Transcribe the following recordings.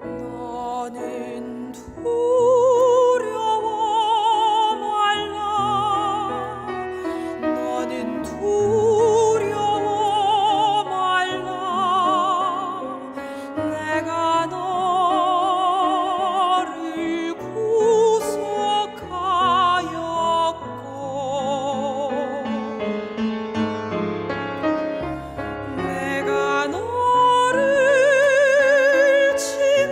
나는 두려워 말라. 나는 두려워 말라. 내가 너를 구속하였고 내가 너를 지명하여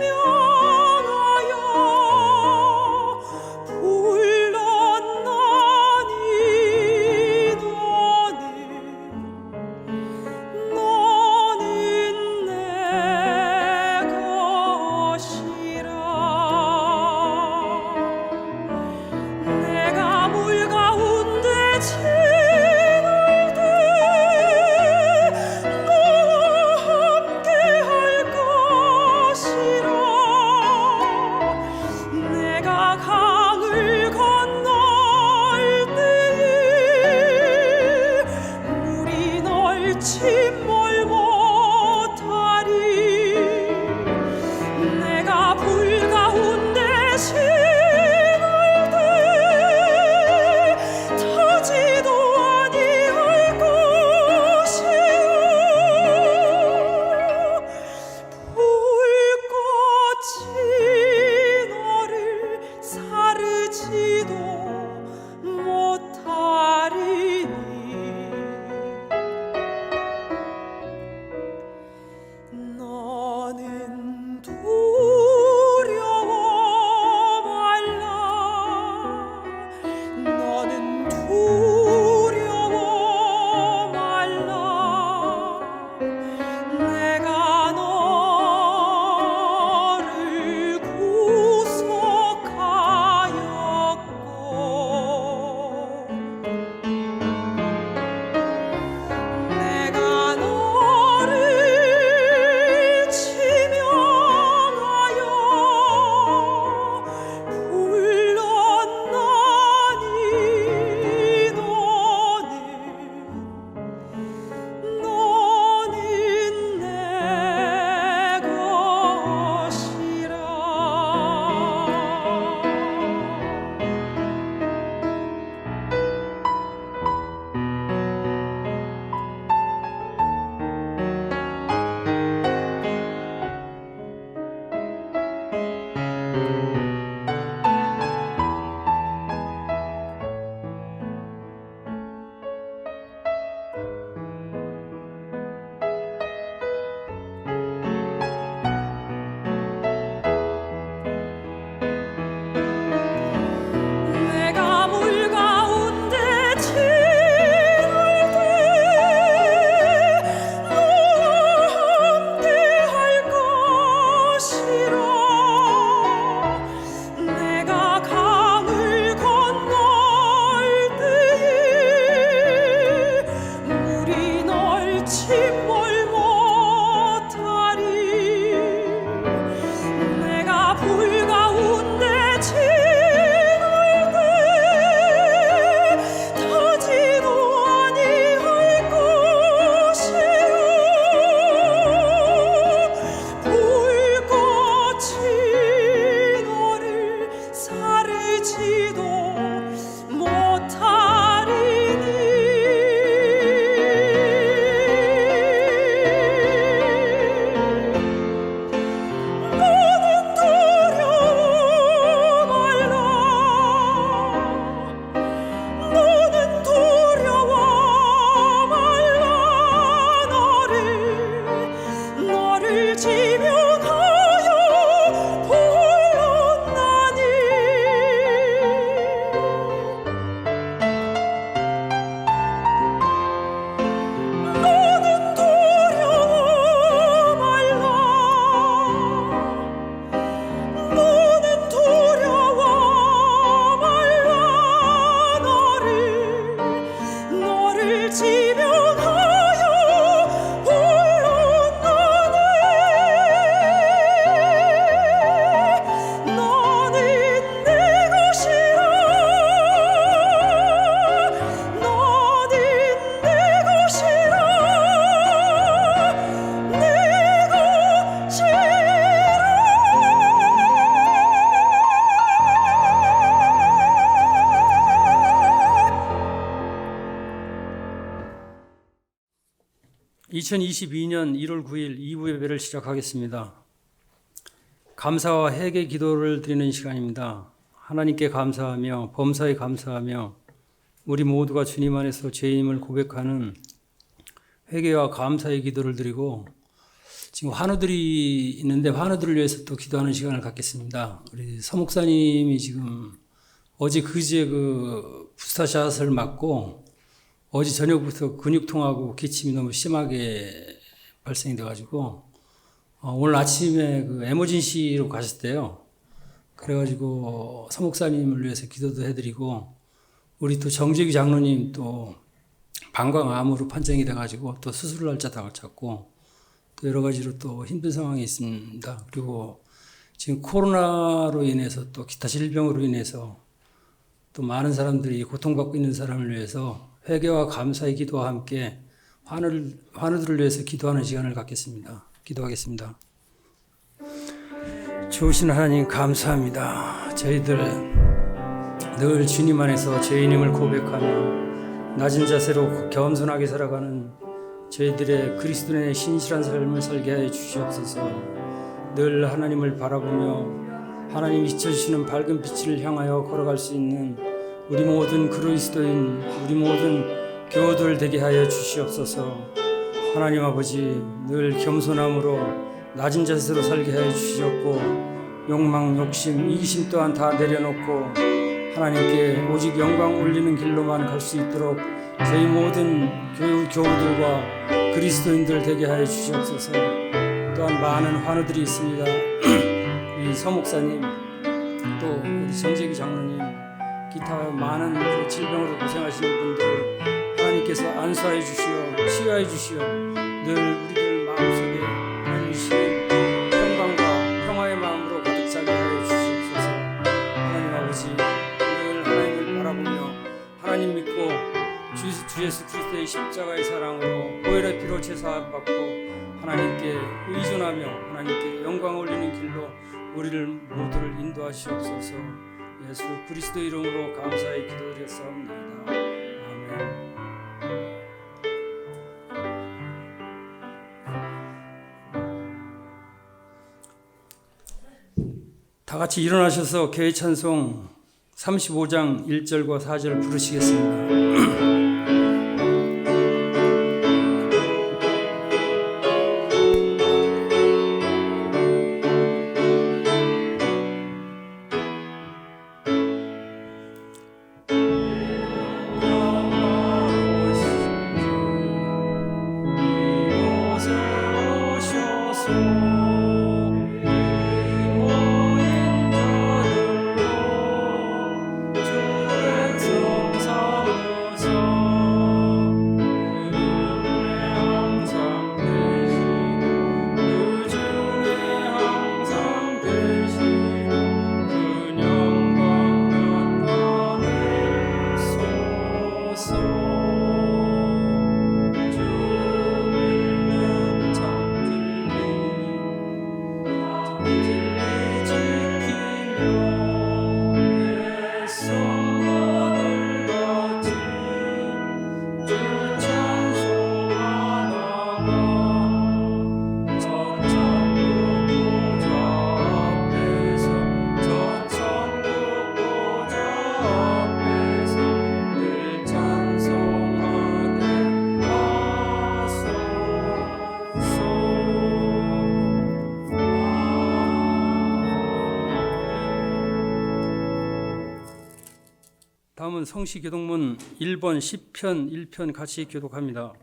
2022년 1월 9일 2부 예배를 시작하겠습니다. 감사와 회개 기도를 드리는 시간입니다. 하나님께 감사하며 범사에 감사하며 우리 모두가 주님 안에서 죄인임을 고백하는 회개와 감사의 기도를 드리고, 지금 환우들이 있는데 환우들을 위해서 또 기도하는 시간을 갖겠습니다. 우리 서목사님이 지금 어제 그제 부스타샷을 맞고 어제 저녁부터 근육통하고 기침이 너무 심하게 발생이 돼가지고 오늘 아침에 에머전시로 가셨대요. 그래가지고 서목사님을 위해서 기도도 해드리고, 우리 또 정재기 장로님 또 방광암으로 판정이 돼가지고 또 수술 날짜 다 잡고 또 여러 가지로 또 힘든 상황이 있습니다. 그리고 지금 코로나로 인해서 또 기타 질병으로 인해서 또 많은 사람들이 고통받고 있는 사람을 위해서 회개와 감사의 기도와 함께 환우들을 위해서 기도하는 시간을 갖겠습니다. 기도하겠습니다. 좋으신 하나님 감사합니다. 저희들 늘 주님 안에서 죄인임을 고백하며 낮은 자세로 겸손하게 살아가는 저희들의 그리스도인의 신실한 삶을 살게 하여 주시옵소서. 늘 하나님을 바라보며 하나님이 비춰주시는 밝은 빛을 향하여 걸어갈 수 있는 우리 모든 그리스도인, 우리 모든 교우들 되게 하여 주시옵소서. 하나님 아버지, 늘 겸손함으로 낮은 자세로 살게 하여 주시옵고, 욕망, 욕심, 이기심 또한 다 내려놓고 하나님께 오직 영광 올리는 길로만 갈 수 있도록 저희 모든 교우들과 그리스도인들 되게 하여 주시옵소서. 또한 많은 환우들이 있습니다. 우리 서목사님, 또 우리 정재기 장로님, 기타 많은 질병으로 고생하시는 분들 하나님께서 안수하여 주시어 치유하여 주시어 늘 우리들 마음속에 하나님 주시는 평강과 평화의 마음으로 가득 차게 하여 주시옵소서. 하나님 아버지, 늘 하나님을 바라보며 하나님 믿고 주 예수 그리스도의 십자가의 사랑으로 보혈의 피로 제사받고 하나님께 의존하며 하나님께 영광 올리는 길로 우리를 모두를 인도하시옵소서. 예수 그리스도 이름으로 감사히 기도드렸사옵나이다. 아멘. 다 같이 일어나셔서 교회 찬송 35장 1절과 4절 부르시겠습니다. 다음은 성시교독문 1번 10편 1편 같이 교독합니다.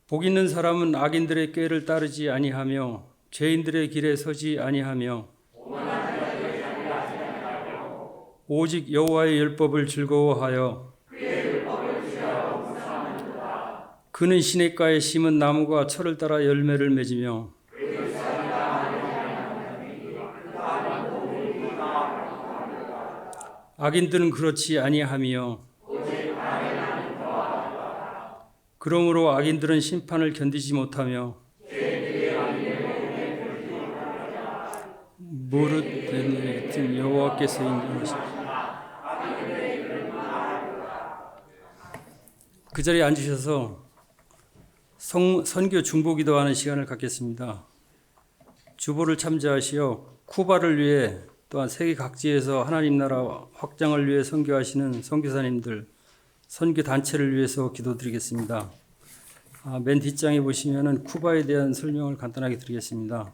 복 있는 사람은 악인들의 꾀를 따르지 아니하며 죄인들의 길에 서지 아니하며 오직 여호와의 율법을 즐거워하여 그는 시냇가에 심은 나무가 철을 따라 열매를 맺으며 악인들은 그렇지 아니하며 그러므로 악인들은 심판을 견디지 못하며 무릇 되는 여호와께서 인정하시옵소서. 그 자리에 앉으셔서 선교 중보 기도하는 시간을 갖겠습니다. 주보를 참조하시어 쿠바를 위해 또한 세계 각지에서 하나님 나라 확장을 위해 선교하시는 선교사님들, 선교 단체를 위해서 기도드리겠습니다. 맨 뒷장에 보시면은 쿠바에 대한 설명을 간단하게 드리겠습니다.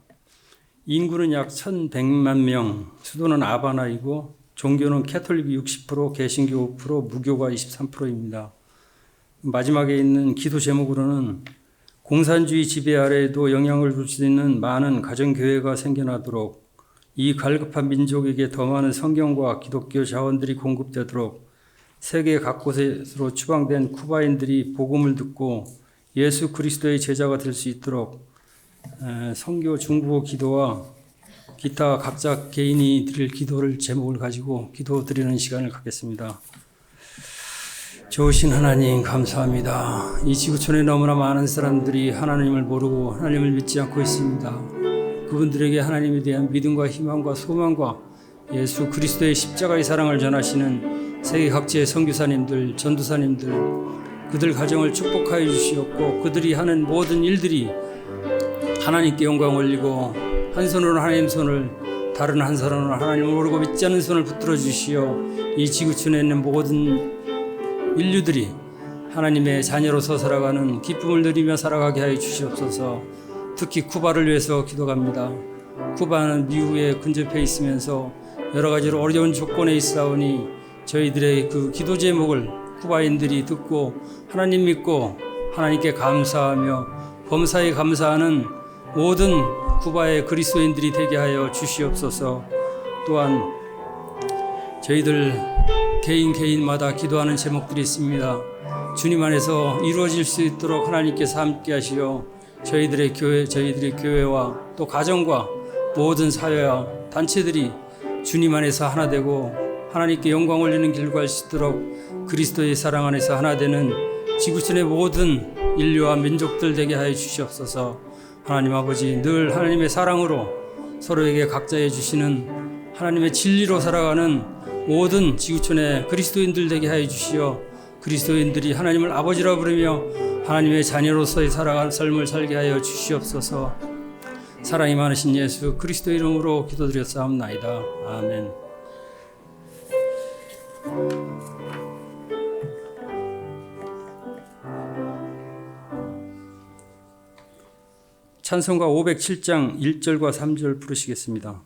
인구는 약 1,100만 명, 수도는 아바나이고 종교는 캐톨릭이 60%, 개신교 5%, 무교가 23%입니다. 마지막에 있는 기도 제목으로는 공산주의 지배 아래에도 영향을 줄 수 있는 많은 가정교회가 생겨나도록, 이 갈급한 민족에게 더 많은 성경과 기독교 자원들이 공급되도록 세계 각곳으로 추방된 쿠바인들이 복음을 듣고 예수 그리스도의 제자가 될 수 있도록 선교 중보 기도와 기타 각자 개인이 드릴 기도를 제목을 가지고 기도드리는 시간을 갖겠습니다. 좋으신 하나님 감사합니다. 이 지구촌에 너무나 많은 사람들이 하나님을 모르고 하나님을 믿지 않고 있습니다. 그분들에게 하나님에 대한 믿음과 희망과 소망과 예수 그리스도의 십자가의 사랑을 전하시는 세계 각지의 선교사님들, 전도사님들, 그들 가정을 축복하여 주시옵고 그들이 하는 모든 일들이 하나님께 영광 올리고 한 손으로는 하나님 손을, 다른 한 손으로는 하나님을 모르고 믿지 않는 손을 붙들어 주시어 이 지구촌에 있는 모든 인류들이 하나님의 자녀로서 살아가는 기쁨을 누리며 살아가게 하여 주시옵소서. 특히 쿠바를 위해서 기도합니다. 쿠바는 미국에 근접해 있으면서 여러 가지로 어려운 조건에 있사오니 저희들의 그 기도 제목을 쿠바인들이 듣고 하나님 믿고 하나님께 감사하며 범사에 감사하는 모든 쿠바의 그리스도인들이 되게 하여 주시옵소서. 또한 저희들 개인마다 기도하는 제목들이 있습니다. 주님 안에서 이루어질 수 있도록 하나님께서 함께 하시어 저희들의 교회와 또 가정과 모든 사회와 단체들이 주님 안에서 하나 되고 하나님께 영광 올리는 길을 갈 수 있도록 그리스도의 사랑 안에서 하나 되는 지구촌의 모든 인류와 민족들 되게 하여 주시옵소서. 하나님 아버지, 늘 하나님의 사랑으로 서로에게 각자해 주시는 하나님의 진리로 살아가는 모든 지구촌의 그리스도인들 되게 하여 주시어 그리스도인들이 하나님을 아버지라 부르며 하나님의 자녀로서의 살아가는 삶을 살게 하여 주시옵소서. 사랑이 많으신 예수 그리스도 이름으로 기도드렸사옵나이다. 아멘. 찬송가 507장 1절과 3절 부르시겠습니다.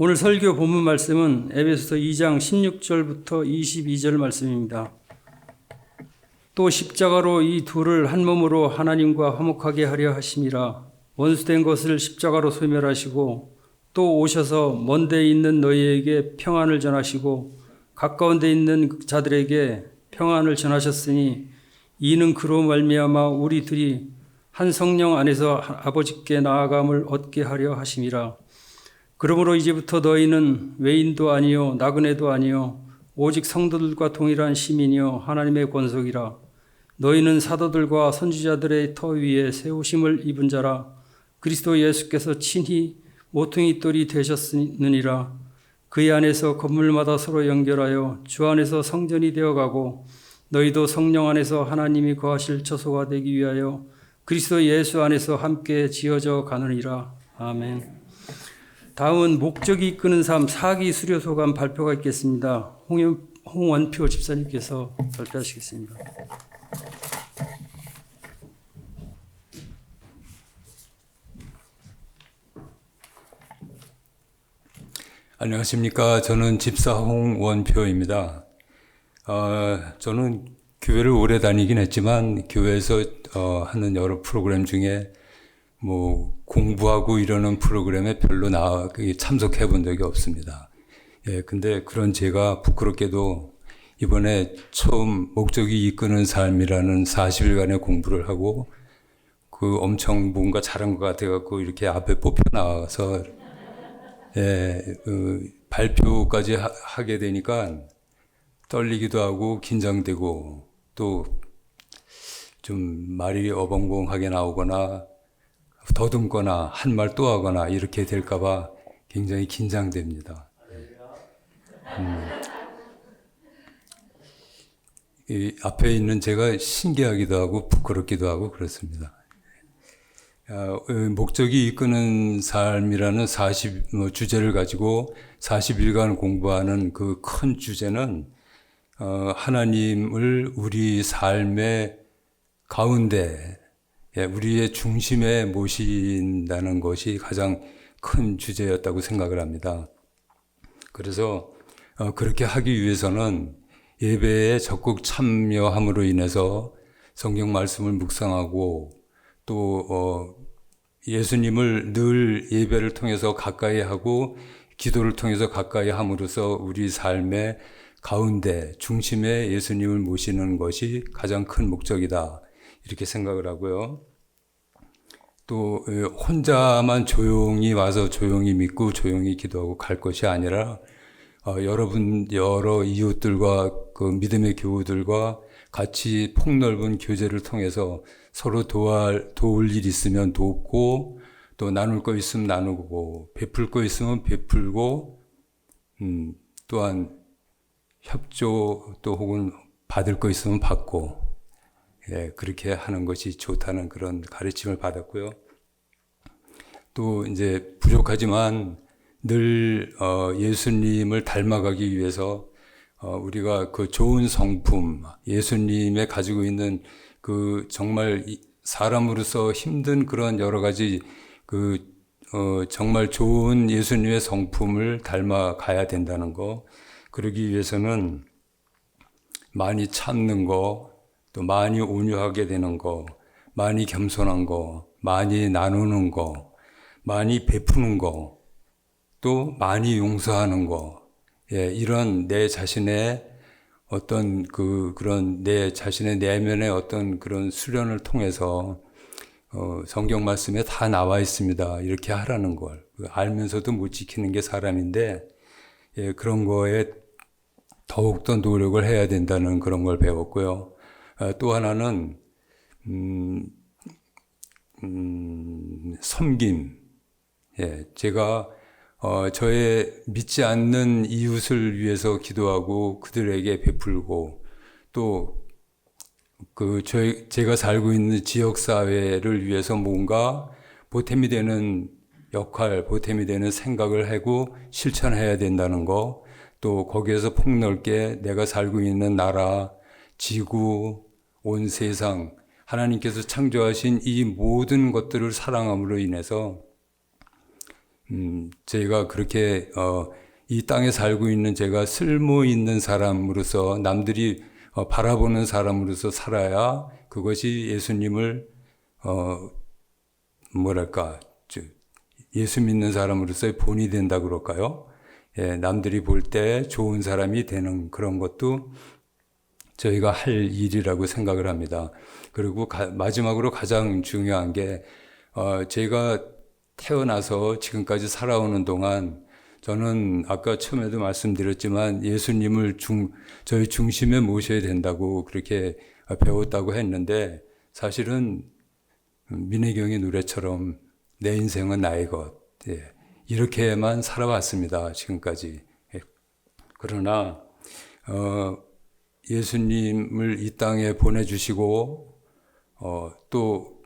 오늘 설교 본문 말씀은 에베소서 2장 16절부터 22절 말씀입니다. 또 십자가로 이 둘을 한 몸으로 하나님과 화목하게 하려 하심이라. 원수된 것을 십자가로 소멸하시고 또 오셔서 먼 데 있는 너희에게 평안을 전하시고 가까운 데 있는 자들에게 평안을 전하셨으니 이는 그로 말미암아 우리들이 한 성령 안에서 아버지께 나아감을 얻게 하려 하심이라. 그러므로 이제부터 너희는 외인도 아니요 나그네도 아니요 오직 성도들과 동일한 시민이요 하나님의 권속이라. 너희는 사도들과 선지자들의 터 위에 세우심을 입은 자라. 그리스도 예수께서 친히 모퉁이 돌이 되셨느니라. 그의 안에서 건물마다 서로 연결하여 주 안에서 성전이 되어가고 너희도 성령 안에서 하나님이 거하실 처소가 되기 위하여 그리스도 예수 안에서 함께 지어져 가느니라. 아멘. 다음은 목적이 이끄는 삶 4기 수료소감 발표가 있겠습니다. 홍원표 집사님께서 발표하시겠습니다. 안녕하십니까. 저는 집사 홍원표입니다. 저는 교회를 오래 다니긴 했지만 교회에서 하는 여러 프로그램 중에 뭐 공부하고 이러는 프로그램에 별로 참석해 본 적이 없습니다. 예, 근데 그런 제가 부끄럽게도 이번에 처음 목적이 이끄는 삶이라는 40일간의 공부를 하고 그 엄청 뭔가 잘한 것 같아갖고 이렇게 앞에 뽑혀 나와서 예, 발표까지 하게 되니까 떨리기도 하고 긴장되고 또 좀 말이 어벙벙하게 나오거나 더듬거나 한 말 또 하거나 이렇게 될까봐 굉장히 긴장됩니다. 이 앞에 있는 제가 신기하기도 하고 부끄럽기도 하고 그렇습니다. 목적이 이끄는 삶이라는 주제를 가지고 40일간 공부하는 그 큰 주제는 하나님을 우리 삶의 가운데 우리의 중심에 모신다는 것이 가장 큰 주제였다고 생각을 합니다. 그래서 그렇게 하기 위해서는 예배에 적극 참여함으로 인해서 성경 말씀을 묵상하고 또 예수님을 늘 예배를 통해서 가까이 하고 기도를 통해서 가까이 함으로써 우리 삶의 가운데 중심에 예수님을 모시는 것이 가장 큰 목적이다. 이렇게 생각을 하고요. 또 혼자만 조용히 와서 조용히 믿고 조용히 기도하고 갈 것이 아니라 여러 이웃들과 그 믿음의 교우들과 같이 폭넓은 교제를 통해서 서로 도울 일 있으면 돕고 또 나눌 거 있으면 나누고 베풀 거 있으면 베풀고 또한 협조 또 혹은 받을 거 있으면 받고 예, 그렇게 하는 것이 좋다는 그런 가르침을 받았고요. 또 이제 부족하지만 늘 예수님을 닮아가기 위해서 우리가 그 좋은 성품, 예수님의 가지고 있는 그 정말 사람으로서 힘든 그런 여러 가지 정말 좋은 예수님의 성품을 닮아가야 된다는 거. 그러기 위해서는 많이 참는 거, 또 많이 온유하게 되는 거, 많이 겸손한 거, 많이 나누는 거, 많이 베푸는 거, 또 많이 용서하는 거, 예, 이런 내 자신의 어떤 그런 내 자신의 내면의 어떤 그런 수련을 통해서 성경 말씀에 다 나와 있습니다. 이렇게 하라는 걸 알면서도 못 지키는 게 사람인데 예, 그런 거에 더욱더 노력을 해야 된다는 그런 걸 배웠고요. 또 하나는 섬김. 예, 제가 저의 믿지 않는 이웃을 위해서 기도하고 그들에게 베풀고 또 제가 살고 있는 지역 사회를 위해서 뭔가 보탬이 되는 역할, 보탬이 되는 생각을 하고 실천해야 된다는 거, 또 거기에서 폭넓게 내가 살고 있는 나라, 지구, 온 세상, 하나님께서 창조하신 이 모든 것들을 사랑함으로 인해서 제가 그렇게 이 땅에 살고 있는 제가 쓸모 있는 사람으로서 남들이 바라보는 사람으로서 살아야 그것이 예수님을 예수 믿는 사람으로서의 본이 된다 그럴까요? 예, 남들이 볼 때 좋은 사람이 되는 그런 것도 저희가 할 일이라고 생각을 합니다. 그리고 마지막으로 가장 중요한 게 제가 태어나서 지금까지 살아오는 동안 저는 아까 처음에도 말씀드렸지만 예수님을 저희 중심에 모셔야 된다고 그렇게 배웠다고 했는데 사실은 민혜경의 노래처럼 내 인생은 나의 것. 예, 이렇게만 살아왔습니다. 지금까지. 예, 그러나 예수님을 이 땅에 보내주시고 또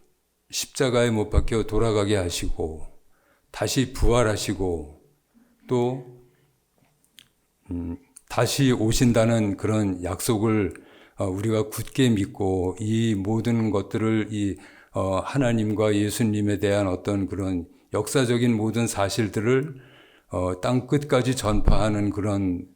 십자가에 못 박혀 돌아가게 하시고 다시 부활하시고 또 다시 오신다는 그런 약속을 우리가 굳게 믿고 이 모든 것들을 하나님과 예수님에 대한 어떤 그런 역사적인 모든 사실들을 땅 끝까지 전파하는 그런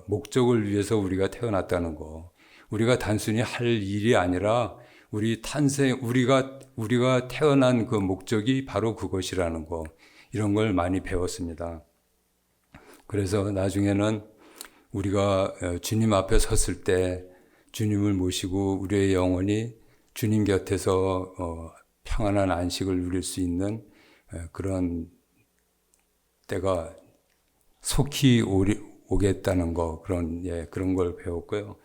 목적을 위해서 우리가 태어났다는 거. 우리가 단순히 할 일이 아니라 우리가 태어난 그 목적이 바로 그것이라는 거. 이런 걸 많이 배웠습니다. 그래서 나중에는 우리가 주님 앞에 섰을 때 주님을 모시고 우리의 영혼이 주님 곁에서 평안한 안식을 누릴 수 있는 그런 때가 속히 오겠다는 거, 그런 걸 배웠고요.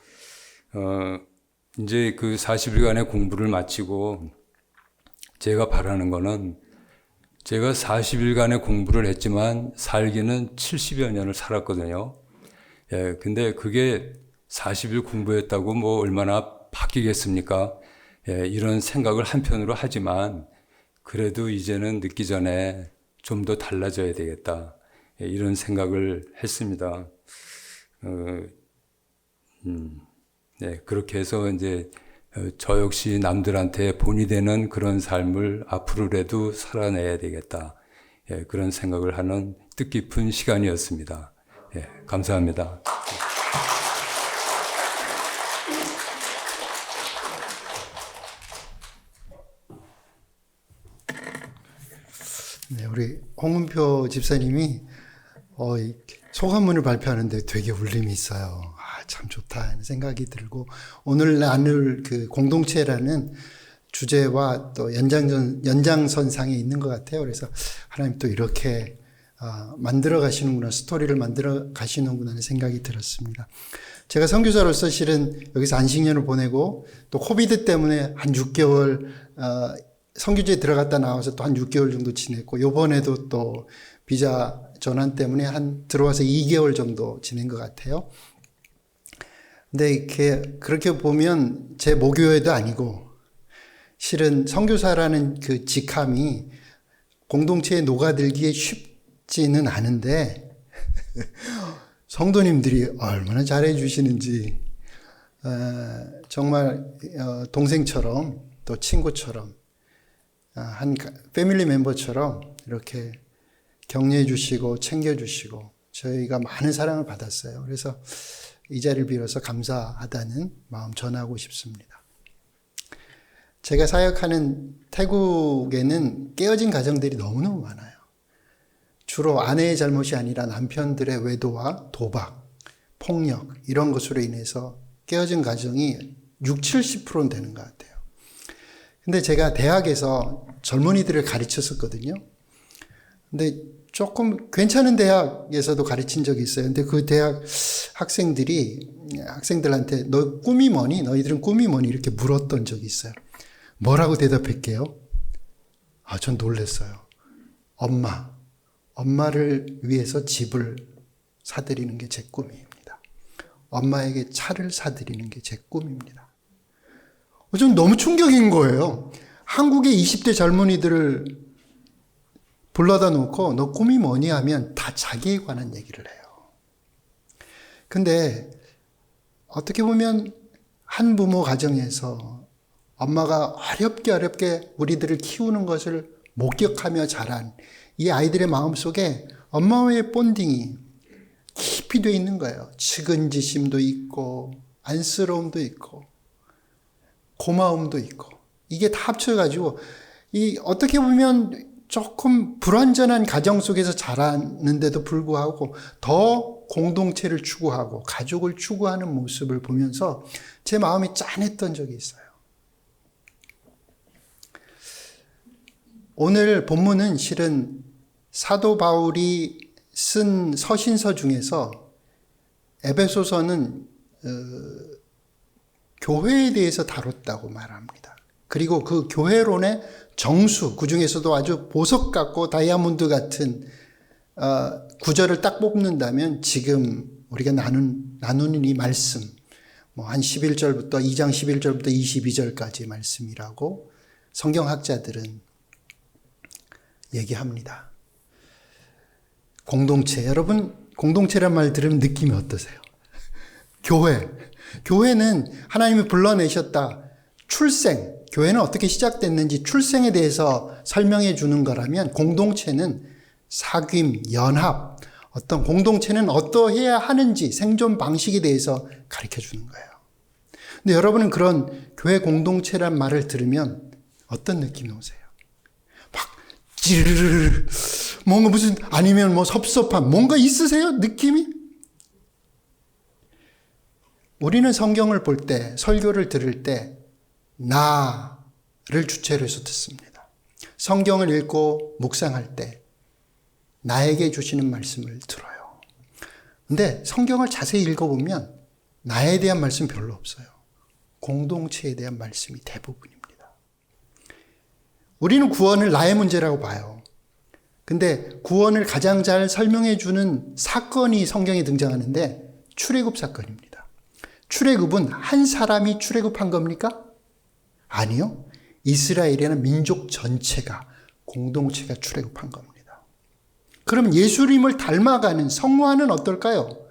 이제 그 40일간의 공부를 마치고 제가 바라는 거는 제가 40일간의 공부를 했지만 살기는 70여 년을 살았거든요. 예, 근데 그게 40일 공부했다고 뭐 얼마나 바뀌겠습니까? 예, 이런 생각을 한편으로 하지만 그래도 이제는 늦기 전에 좀 더 달라져야 되겠다. 예, 이런 생각을 했습니다. 네, 그렇게 해서 이제 저 역시 남들한테 본이 되는 그런 삶을 앞으로라도 살아내야 되겠다. 예, 그런 생각을 하는 뜻깊은 시간이었습니다. 예, 감사합니다. 네, 우리 홍은표 집사님이 소감문을 발표하는데 되게 울림이 있어요. 참 좋다 하는 생각이 들고 오늘 나눌 그 공동체라는 주제와 또 연장선상에 있는 것 같아요. 그래서 하나님 또 이렇게 만들어 가시는구나, 스토리를 만들어 가시는구나 하는 생각이 들었습니다. 제가 선교사로서 실은 여기서 안식년을 보내고 또 코비드 때문에 한 6개월 선교지에 들어갔다 나와서 또 한 6개월 정도 지냈고 요번에도 또 비자 전환 때문에 들어와서 2개월 정도 지낸 것 같아요. 근데 그렇게 보면 제 모교회도 아니고 실은 선교사라는 그 직함이 공동체에 녹아들기에 쉽지는 않은데 성도님들이 얼마나 잘해 주시는지 정말 동생처럼 또 친구처럼 한 패밀리 멤버처럼 이렇게 격려해 주시고 챙겨 주시고 저희가 많은 사랑을 받았어요. 그래서 이 자리를 빌어서 감사하다는 마음 전하고 싶습니다. 제가 사역하는 태국에는 깨어진 가정들이 너무너무 많아요. 주로 아내의 잘못이 아니라 남편들의 외도와 도박, 폭력 이런 것으로 인해서 깨어진 가정이 60-70%는 되는 것 같아요. 근데 제가 대학에서 젊은이들을 가르쳤었거든요. 근데 조금 괜찮은 대학에서도 가르친 적이 있어요. 근데 그 대학 학생들한테 너 꿈이 뭐니? 너희들은 꿈이 뭐니? 이렇게 물었던 적이 있어요. 뭐라고 대답할게요? 전 놀랐어요. 엄마를 위해서 집을 사드리는 게 제 꿈입니다. 엄마에게 차를 사드리는 게 제 꿈입니다. 좀 너무 충격인 거예요. 한국의 20대 젊은이들을 불러다 놓고 너 꿈이 뭐니 하면 다 자기에 관한 얘기를 해요. 근데 어떻게 보면 한 부모 가정에서 엄마가 어렵게 우리들을 키우는 것을 목격하며 자란 이 아이들의 마음속에 엄마와의 본딩이 깊이 돼 있는 거예요. 측은지심도 있고 안쓰러움도 있고 고마움도 있고 이게 다 합쳐가지고 어떻게 보면 조금 불완전한 가정 속에서 자랐는데도 불구하고 더 공동체를 추구하고 가족을 추구하는 모습을 보면서 제 마음이 짠했던 적이 있어요. 오늘 본문은 실은 사도 바울이 쓴 서신서 중에서 에베소서는 교회에 대해서 다뤘다고 말합니다. 그리고 그 교회론의 정수, 그 중에서도 아주 보석 같고 다이아몬드 같은 구절을 딱 뽑는다면 지금 우리가 나누는 이 말씀, 뭐 한 11절부터 2장 11절부터 22절까지 말씀이라고 성경학자들은 얘기합니다. 공동체, 여러분 공동체란 말 들으면 느낌이 어떠세요? 교회는 하나님이 불러내셨다. 출생, 교회는 어떻게 시작됐는지 출생에 대해서 설명해 주는 거라면 공동체는 사귐, 연합, 어떤 공동체는 어떠해야 하는지 생존 방식에 대해서 가르쳐 주는 거예요. 근데 여러분은 그런 교회 공동체란 말을 들으면 어떤 느낌이 오세요? 막 찌르르르 뭔가 무슨 아니면 뭐 섭섭함 뭔가 있으세요? 느낌이? 우리는 성경을 볼 때 설교를 들을 때 나를 주체로 해서 듣습니다. 성경을 읽고 묵상할 때 나에게 주시는 말씀을 들어요. 근데 성경을 자세히 읽어보면 나에 대한 말씀 별로 없어요. 공동체에 대한 말씀이 대부분입니다. 우리는 구원을 나의 문제라고 봐요. 근데 구원을 가장 잘 설명해 주는 사건이 성경에 등장하는데 출애굽 사건입니다. 출애굽은 한 사람이 출애굽한 겁니까? 아니요. 이스라엘이라는 민족 전체가 공동체가 출애굽한 겁니다. 그럼 예수님을 닮아가는 성화는 어떨까요?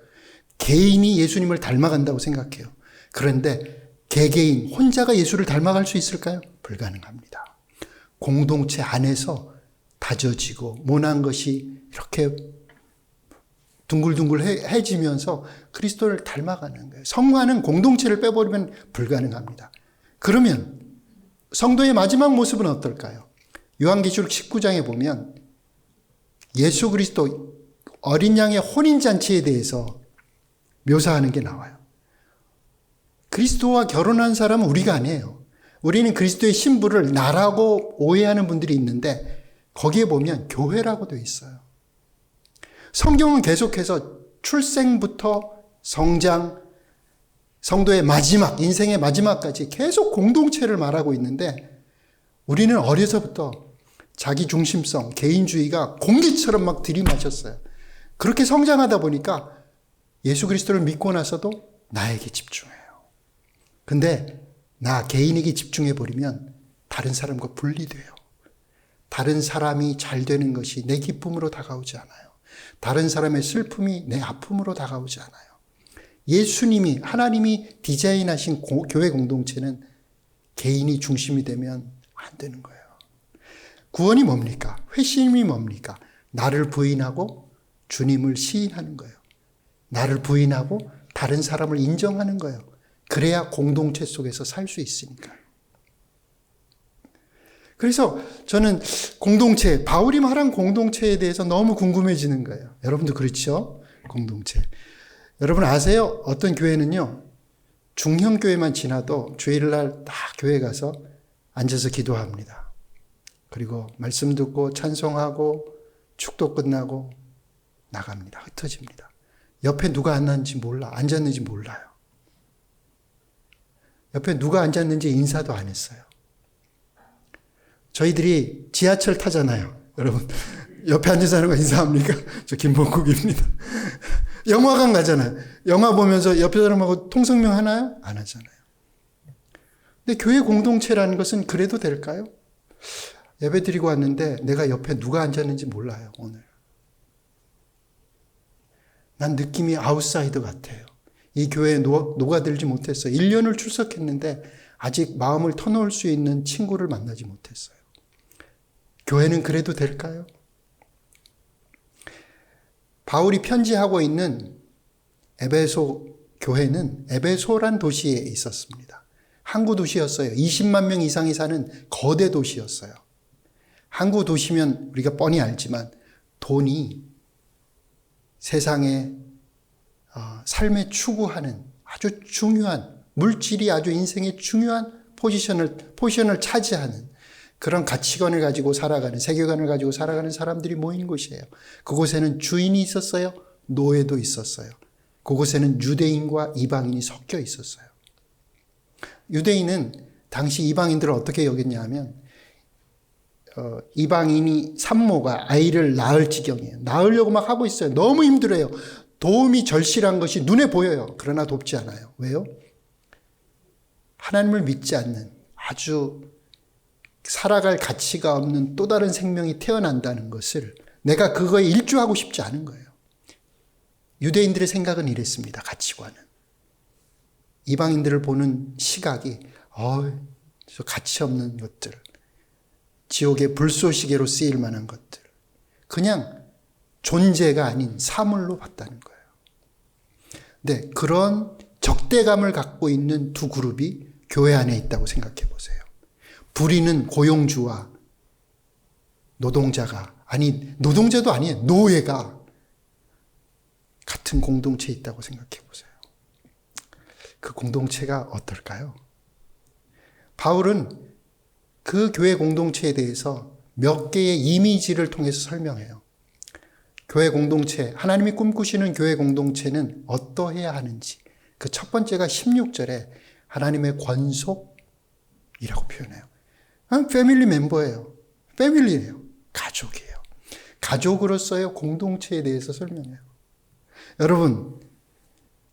개인이 예수님을 닮아간다고 생각해요. 그런데 개개인 혼자가 예수를 닮아갈 수 있을까요? 불가능합니다. 공동체 안에서 다져지고 모난 것이 이렇게 둥글둥글해지면서 그리스도를 닮아가는 거예요. 성화는 공동체를 빼버리면 불가능합니다. 그러면 성도의 마지막 모습은 어떨까요? 요한계시록 19장에 보면 예수 그리스도 어린 양의 혼인잔치에 대해서 묘사하는 게 나와요. 그리스도와 결혼한 사람은 우리가 아니에요. 우리는 그리스도의 신부를 나라고 오해하는 분들이 있는데 거기에 보면 교회라고 되어 있어요. 성경은 계속해서 출생부터 성장, 성도의 마지막, 인생의 마지막까지 계속 공동체를 말하고 있는데 우리는 어려서부터 자기 중심성, 개인주의가 공기처럼 막 들이마셨어요. 그렇게 성장하다 보니까 예수 그리스도를 믿고 나서도 나에게 집중해요. 근데 나 개인에게 집중해버리면 다른 사람과 분리돼요. 다른 사람이 잘 되는 것이 내 기쁨으로 다가오지 않아요. 다른 사람의 슬픔이 내 아픔으로 다가오지 않아요. 예수님이, 하나님이 디자인하신 교회 공동체는 개인이 중심이 되면 안 되는 거예요. 구원이 뭡니까? 회심이 뭡니까? 나를 부인하고 주님을 시인하는 거예요. 나를 부인하고 다른 사람을 인정하는 거예요. 그래야 공동체 속에서 살 수 있으니까요. 그래서 저는 공동체, 바울이 말한 공동체에 대해서 너무 궁금해지는 거예요. 여러분도 그렇죠? 공동체. 여러분 아세요? 어떤 교회는요, 중형교회만 지나도 주일날 다 교회 가서 앉아서 기도합니다. 그리고 말씀 듣고 찬송하고 축도 끝나고 나갑니다. 흩어집니다. 옆에 누가 앉았는지 몰라요. 옆에 누가 앉았는지 인사도 안 했어요. 저희들이 지하철 타잖아요. 여러분, 옆에 앉은 사람과 인사합니까? 저 김봉국입니다. 영화관 가잖아요. 영화 보면서 옆에 사람하고 통성명 하나요? 안 하잖아요. 근데 교회 공동체라는 것은 그래도 될까요? 예배 드리고 왔는데 내가 옆에 누가 앉았는지 몰라요, 오늘. 난 느낌이 아웃사이더 같아요. 이 교회에 녹아들지 못했어요. 1년을 출석했는데 아직 마음을 터놓을 수 있는 친구를 만나지 못했어요. 교회는 그래도 될까요? 바울이 편지하고 있는 에베소 교회는 에베소란 도시에 있었습니다. 항구 도시였어요. 20만 명 이상이 사는 거대 도시였어요. 항구 도시면 우리가 뻔히 알지만 돈이 세상에 삶에 추구하는 아주 중요한, 물질이 아주 인생의 중요한 포지션을 차지하는 그런 가치관을 가지고 살아가는, 세계관을 가지고 살아가는 사람들이 모인 곳이에요. 그곳에는 주인이 있었어요. 노예도 있었어요. 그곳에는 유대인과 이방인이 섞여 있었어요. 유대인은 당시 이방인들을 어떻게 여겼냐 하면 이방인이 산모가 아이를 낳을 지경이에요. 낳으려고 막 하고 있어요. 너무 힘들어요. 도움이 절실한 것이 눈에 보여요. 그러나 돕지 않아요. 왜요? 하나님을 믿지 않는, 아주 살아갈 가치가 없는 또 다른 생명이 태어난다는 것을 내가 그거에 일조하고 싶지 않은 거예요. 유대인들의 생각은 이랬습니다. 가치관은. 이방인들을 보는 시각이 저 가치 없는 것들, 지옥의 불쏘시개로 쓰일 만한 것들, 그냥 존재가 아닌 사물로 봤다는 거예요. 네, 그런 적대감을 갖고 있는 두 그룹이 교회 안에 있다고 생각해 보세요. 부리는 고용주와 노동자가, 아니 노동자도 아니에요. 노예가 같은 공동체에 있다고 생각해 보세요. 그 공동체가 어떨까요? 바울은 그 교회 공동체에 대해서 몇 개의 이미지를 통해서 설명해요. 교회 공동체, 하나님이 꿈꾸시는 교회 공동체는 어떠해야 하는지. 그 첫 번째가 16절에 하나님의 권속이라고 표현해요. 패밀리 멤버예요. 패밀리예요. 가족이에요. 가족으로서의 공동체에 대해서 설명해요. 여러분,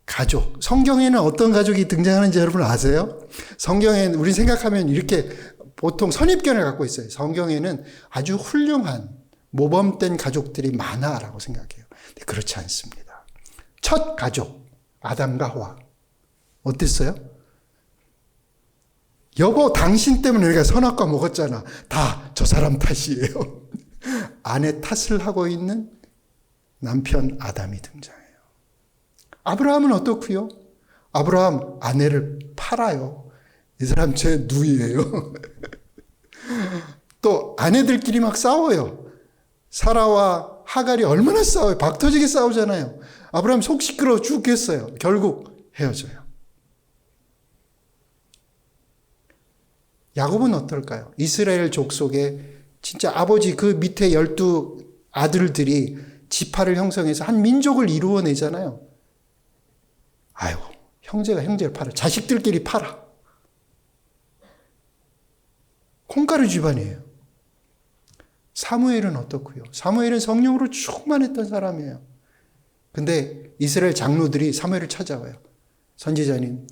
가족. 성경에는 어떤 가족이 등장하는지 여러분 아세요? 성경에 우리 생각하면 이렇게 보통 선입견을 갖고 있어요. 성경에는 아주 훌륭한 모범된 가족들이 많아라고 생각해요. 근데 그렇지 않습니다. 첫 가족, 아담과 하와. 어땠어요? 여보, 당신 때문에 우리가 선악과 먹었잖아. 다 저 사람 탓이에요. 아내 탓을 하고 있는 남편 아담이 등장해요. 아브라함은 어떻고요? 아브라함 아내를 팔아요. 이 사람 제 누이예요. 또 아내들끼리 막 싸워요. 사라와 하갈이 얼마나 싸워요. 박터지게 싸우잖아요. 아브라함 속 시끄러워 죽겠어요. 결국 헤어져요. 야곱은 어떨까요? 이스라엘 족속에 진짜 아버지 그 밑에 12 아들들이 지파를 형성해서 한 민족을 이루어내잖아요. 아유, 형제가 형제를 팔아. 자식들끼리 팔아. 콩가루 집안이에요. 사무엘은 어떻고요? 사무엘은 성령으로 충만했던 사람이에요. 근데 이스라엘 장로들이 사무엘을 찾아와요. 선지자님,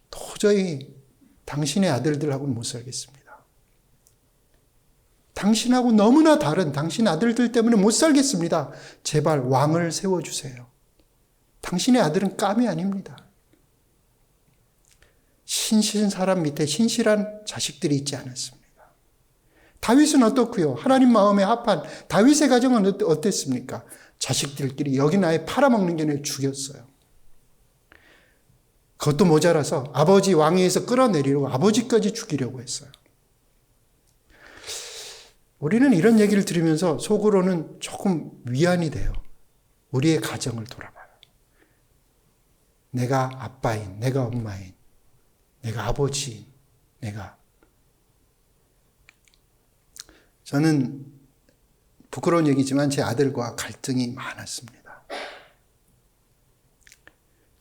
도저히 당신의 아들들하고는 못 살겠습니다. 당신하고 너무나 다른 당신 아들들 때문에 못 살겠습니다. 제발 왕을 세워주세요. 당신의 아들은 깜이 아닙니다. 신실한 사람 밑에 신실한 자식들이 있지 않았습니다. 다윗은 어떻고요? 하나님 마음에 합한 다윗의 가정은 어땠습니까? 자식들끼리 여기 나에 팔아먹는 게 아니라 죽였어요. 그것도 모자라서 아버지 왕위에서 끌어내리려고 아버지까지 죽이려고 했어요. 우리는 이런 얘기를 들으면서 속으로는 조금 위안이 돼요. 우리의 가정을 돌아봐요. 내가 아빠인, 내가 엄마인, 내가 아버지인, 저는 부끄러운 얘기지만 제 아들과 갈등이 많았습니다.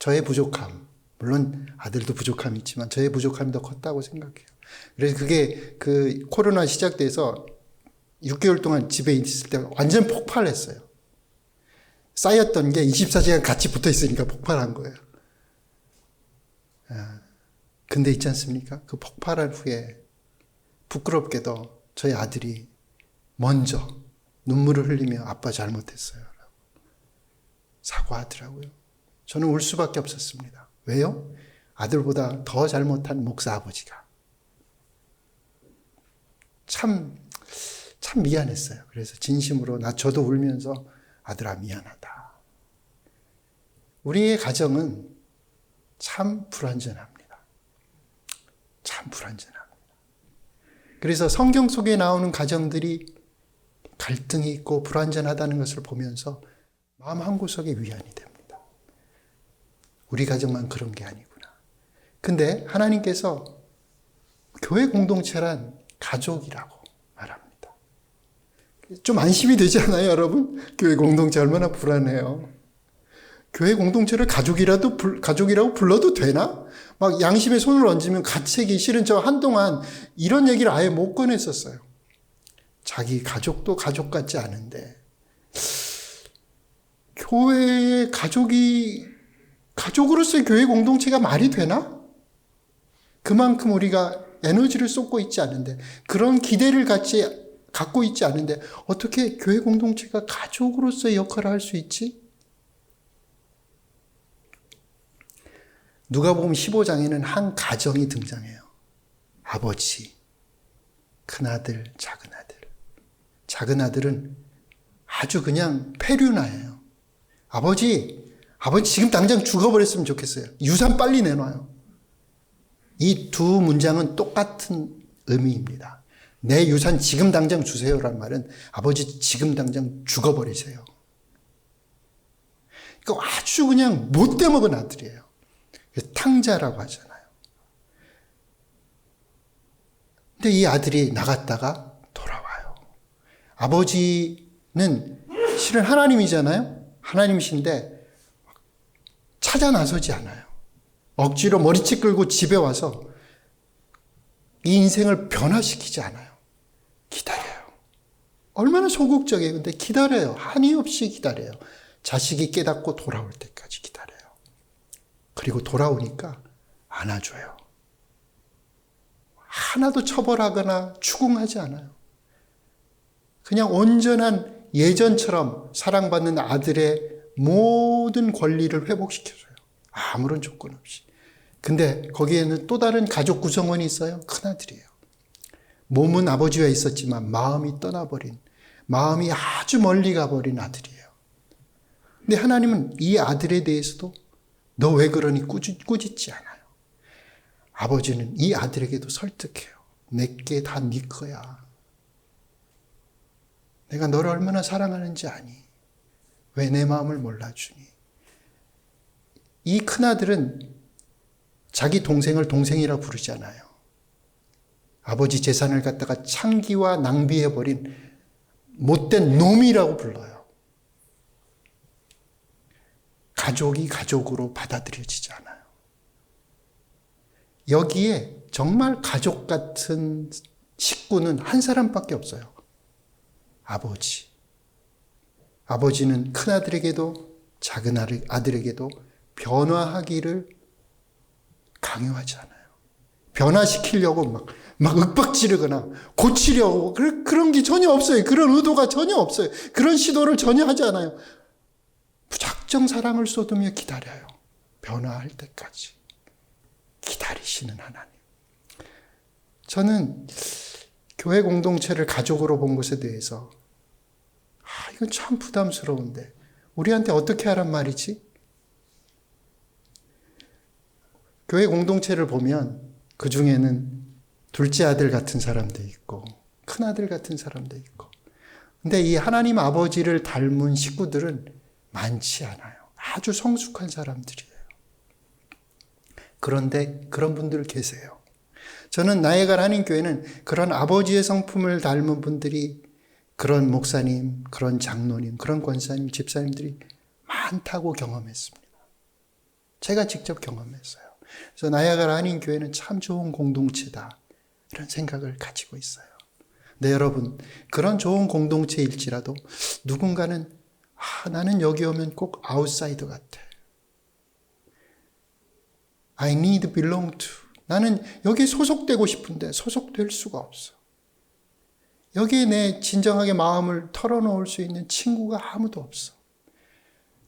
저의 부족함, 물론 아들도 부족함이 있지만 저의 부족함이 더 컸다고 생각해요. 그래서 그게 그 코로나 시작돼서 6개월 동안 집에 있을 때 완전 폭발했어요. 쌓였던 게 24시간 같이 붙어 있으니까 폭발한 거예요. 근데 있지 않습니까? 그 폭발한 후에 부끄럽게도 저희 아들이 먼저 눈물을 흘리며 아빠 잘못했어요 라고 사과하더라고요. 저는 울 수밖에 없었습니다. 왜요? 아들보다 더 잘못한 목사 아버지가. 참 미안했어요. 그래서 진심으로 저도 울면서 아들아 미안하다. 우리의 가정은 참 불완전합니다. 참 불완전합니다. 그래서 성경 속에 나오는 가정들이 갈등이 있고 불완전하다는 것을 보면서 마음 한구석에 위안이 됩니다. 우리 가정만 그런 게 아니구나. 근데 하나님께서 교회 공동체란 가족이라고 말합니다. 좀 안심이 되지 않아요, 여러분? 교회 공동체 얼마나 불안해요. 교회 공동체를 가족이라고 불러도 되나? 막 양심에 손을 얹으면 가책이 싫은 저 한동안 이런 얘기를 아예 못 꺼냈었어요. 자기 가족도 가족 같지 않은데 교회의 가족으로서의 교회 공동체가 말이 되나? 그만큼 우리가 에너지를 쏟고 있지 않은데, 그런 기대를 갖고 있지 않은데 어떻게 교회 공동체가 가족으로서의 역할을 할 수 있지? 누가복음 15장에는 한 가정이 등장해요. 아버지, 큰아들, 작은아들. 작은아들은 아주 그냥 페류나예요. 아버지 지금 당장 죽어버렸으면 좋겠어요. 유산 빨리 내놔요. 이 두 문장은 똑같은 의미입니다. 내 유산 지금 당장 주세요라는 말은 아버지 지금 당장 죽어버리세요. 그러니까 아주 그냥 못돼 먹은 아들이에요. 탕자라고 하잖아요. 근데 이 아들이 나갔다가 돌아와요. 아버지는 실은 하나님이잖아요. 하나님이신데 찾아 나서지 않아요. 억지로 머리채 끌고 집에 와서 이 인생을 변화시키지 않아요. 기다려요. 얼마나 소극적이에요. 근데 기다려요. 한이 없이 기다려요. 자식이 깨닫고 돌아올 때까지 기다려요. 그리고 돌아오니까 안아줘요. 하나도 처벌하거나 추궁하지 않아요. 그냥 온전한 예전처럼 사랑받는 아들의 모든 권리를 회복시켜줘요. 아무런 조건 없이. 근데 거기에는 또 다른 가족 구성원이 있어요. 큰아들이에요. 몸은 아버지와 있었지만 마음이 떠나버린, 마음이 아주 멀리 가버린 아들이에요. 근데 하나님은 이 아들에 대해서도 너 왜 그러니 꾸짖지 않아요. 아버지는 이 아들에게도 설득해요. 내게 다 네 거야. 내가 너를 얼마나 사랑하는지 아니? 왜 내 마음을 몰라주니? 이 큰아들은 자기 동생을 동생이라 부르지 않아요. 아버지 재산을 갖다가 창기와 낭비해버린 못된 놈이라고 불러요. 가족이 가족으로 받아들여지지 않아요. 여기에 정말 가족 같은 식구는 한 사람밖에 없어요. 아버지. 아버지는 큰아들에게도 작은 아들에게도 변화하기를 강요하지 않아요. 변화시키려고 막 윽박지르거나 고치려고 그런 게 전혀 없어요. 그런 의도가 전혀 없어요. 그런 시도를 전혀 하지 않아요. 무작정 사랑을 쏟으며 기다려요. 변화할 때까지. 기다리시는 하나님. 저는 교회 공동체를 가족으로 본 것에 대해서 이건 참 부담스러운데 우리한테 어떻게 하란 말이지? 교회 공동체를 보면 그 중에는 둘째 아들 같은 사람도 있고 큰 아들 같은 사람도 있고, 근데 이 하나님 아버지를 닮은 식구들은 많지 않아요. 아주 성숙한 사람들이에요. 그런데 그런 분들 계세요. 저는 나에갈 한인교회는 그런 아버지의 성품을 닮은 분들이, 그런 목사님, 그런 장로님, 그런 권사님, 집사님들이 많다고 경험했습니다. 제가 직접 경험했어요. 그래서 나야갈 한인교회는 참 좋은 공동체다, 이런 생각을 가지고 있어요. 네, 여러분, 그런 좋은 공동체일지라도 누군가는 나는 여기 오면 꼭 아웃사이더 같아. I need belong to. 나는 여기에 소속되고 싶은데 소속될 수가 없어. 여기에 내 진정하게 마음을 털어놓을 수 있는 친구가 아무도 없어.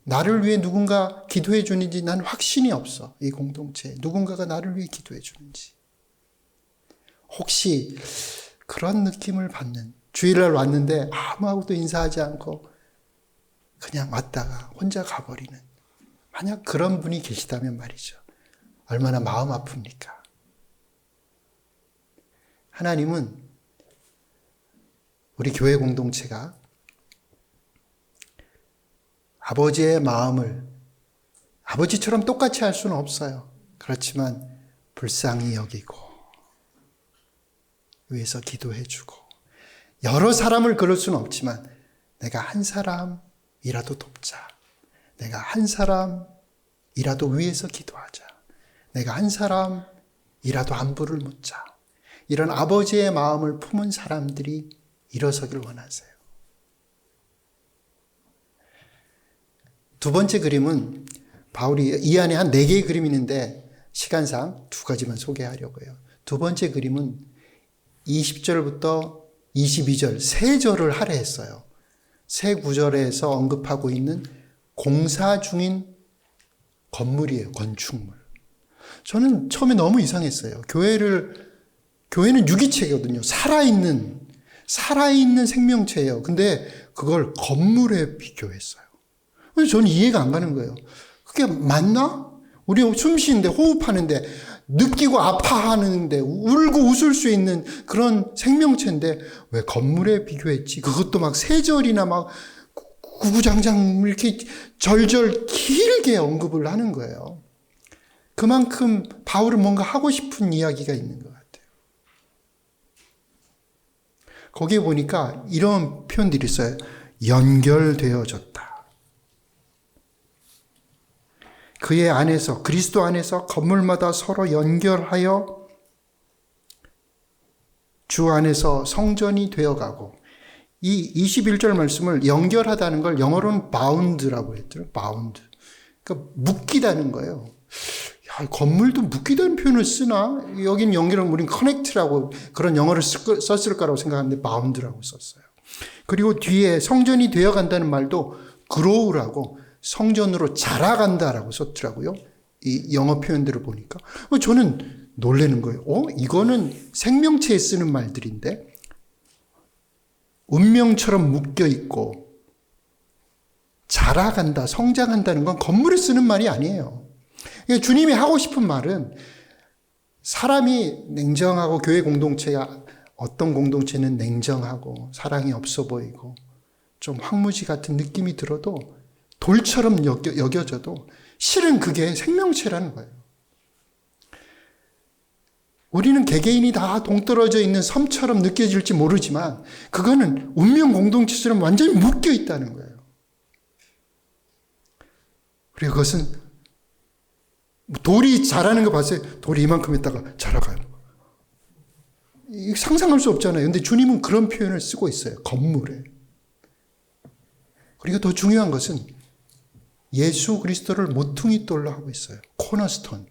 나를 위해 누군가 기도해 주는지 난 확신이 없어. 이 공동체에 누군가가 나를 위해 기도해 주는지. 혹시 그런 느낌을 받는, 주일날 왔는데 아무하고도 인사하지 않고 그냥 왔다가 혼자 가버리는, 만약 그런 분이 계시다면 말이죠. 얼마나 마음 아픕니까? 하나님은 우리 교회 공동체가 아버지의 마음을 아버지처럼 똑같이 할 수는 없어요. 그렇지만 불쌍히 여기고 위해서 기도해주고, 여러 사람을 그럴 수는 없지만 내가 한 사람이라도 돕자, 내가 한 사람이라도 위해서 기도하자. 내가 한 사람이라도 안부를 묻자. 이런 아버지의 마음을 품은 사람들이 일어서길 원하세요. 두 번째 그림은 바울이 이 안에 한 4개의 그림이 있는데 시간상 2가지만 소개하려고요. 두 번째 그림은 20절부터 22절 세 절을 할애했어요. 세 구절에서 언급하고 있는 공사 중인 건물이에요. 건축물. 저는 처음에 너무 이상했어요. 교회는 유기체거든요. 살아있는 생명체예요. 근데 그걸 건물에 비교했어요. 그래서 저는 이해가 안 가는 거예요. 그게 맞나? 우리 숨 쉬는데 호흡하는데 느끼고 아파하는데 울고 웃을 수 있는 그런 생명체인데 왜 건물에 비교했지? 그것도 막 세 절이나 막 구구장장 이렇게 절절 길게 언급을 하는 거예요. 그만큼 바울은 뭔가 하고 싶은 이야기가 있는 것 같아요. 거기에 보니까 이런 표현들이 있어요. 연결되어졌다. 그의 안에서, 그리스도 안에서 건물마다 서로 연결하여 주 안에서 성전이 되어가고, 이 21절 말씀을 연결하다는 걸 영어로는 bound라고 했더라고요. bound. 그러니까 묶이다는 거예요. 야, 건물도 묶이다는 표현을 쓰나? 여긴 연결은 우린 connect라고 그런 영어를 썼을 거라고 생각하는데 bound라고 썼어요. 그리고 뒤에 성전이 되어간다는 말도 grow라고 성전으로 자라간다라고 썼더라고요. 이 영어 표현들을 보니까. 저는 놀라는 거예요. 이거는 생명체에 쓰는 말들인데 운명처럼 묶여 있고 자라간다, 성장한다는 건 건물에 쓰는 말이 아니에요. 그러니까 주님이 하고 싶은 말은 사람이 냉정하고 교회 공동체가 어떤 공동체는 냉정하고 사랑이 없어 보이고 좀 황무지 같은 느낌이 들어도 돌처럼 여겨져도 실은 그게 생명체라는 거예요. 우리는 개개인이 다 동떨어져 있는 섬처럼 느껴질지 모르지만 그거는 운명 공동체처럼 완전히 묶여 있다는 거예요. 그리고 그것은 돌이 자라는 거 봤어요? 돌이 이만큼 했다가 자라가요. 상상할 수 없잖아요. 근데 주님은 그런 표현을 쓰고 있어요. 건물에. 그리고 더 중요한 것은 예수 그리스도를 모퉁이 돌로 하고 있어요. 코너스톤.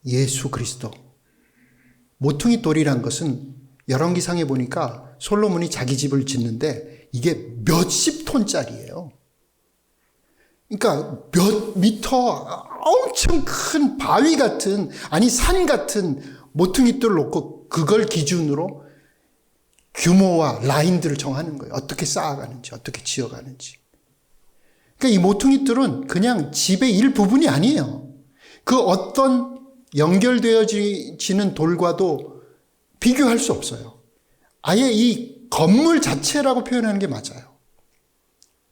예수 그리스도. 모퉁이 돌이란 것은 열왕기상에 보니까 솔로몬이 자기 집을 짓는데 이게 몇십 톤짜리예요. 그러니까 몇 미터 엄청 큰 바위 같은, 아니 산 같은 모퉁이 돌을 놓고 그걸 기준으로 규모와 라인들을 정하는 거예요. 어떻게 쌓아가는지, 어떻게 지어가는지. 그러니까 이 모퉁이돌은 그냥 집의 일부분이 아니에요. 그 어떤 연결되어지는 돌과도 비교할 수 없어요. 아예 이 건물 자체라고 표현하는 게 맞아요.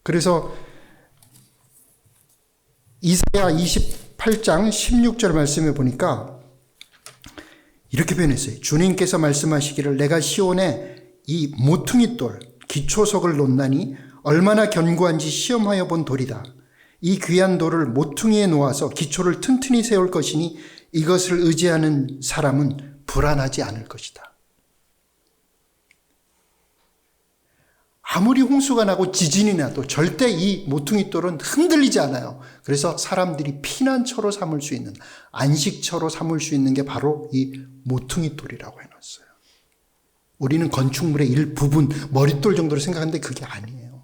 그래서 이사야 28장 16절 말씀에 보니까 이렇게 표현했어요. 주님께서 말씀하시기를 내가 시온에 이 모퉁이돌 기초석을 놓나니 얼마나 견고한지 시험하여 본 돌이다. 이 귀한 돌을 모퉁이에 놓아서 기초를 튼튼히 세울 것이니 이것을 의지하는 사람은 불안하지 않을 것이다. 아무리 홍수가 나고 지진이 나도 절대 이 모퉁이돌은 흔들리지 않아요. 그래서 사람들이 피난처로 삼을 수 있는, 안식처로 삼을 수 있는 게 바로 이 모퉁이돌이라고 해놨어요. 우리는 건축물의 일부분, 머릿돌 정도로 생각하는데 그게 아니에요.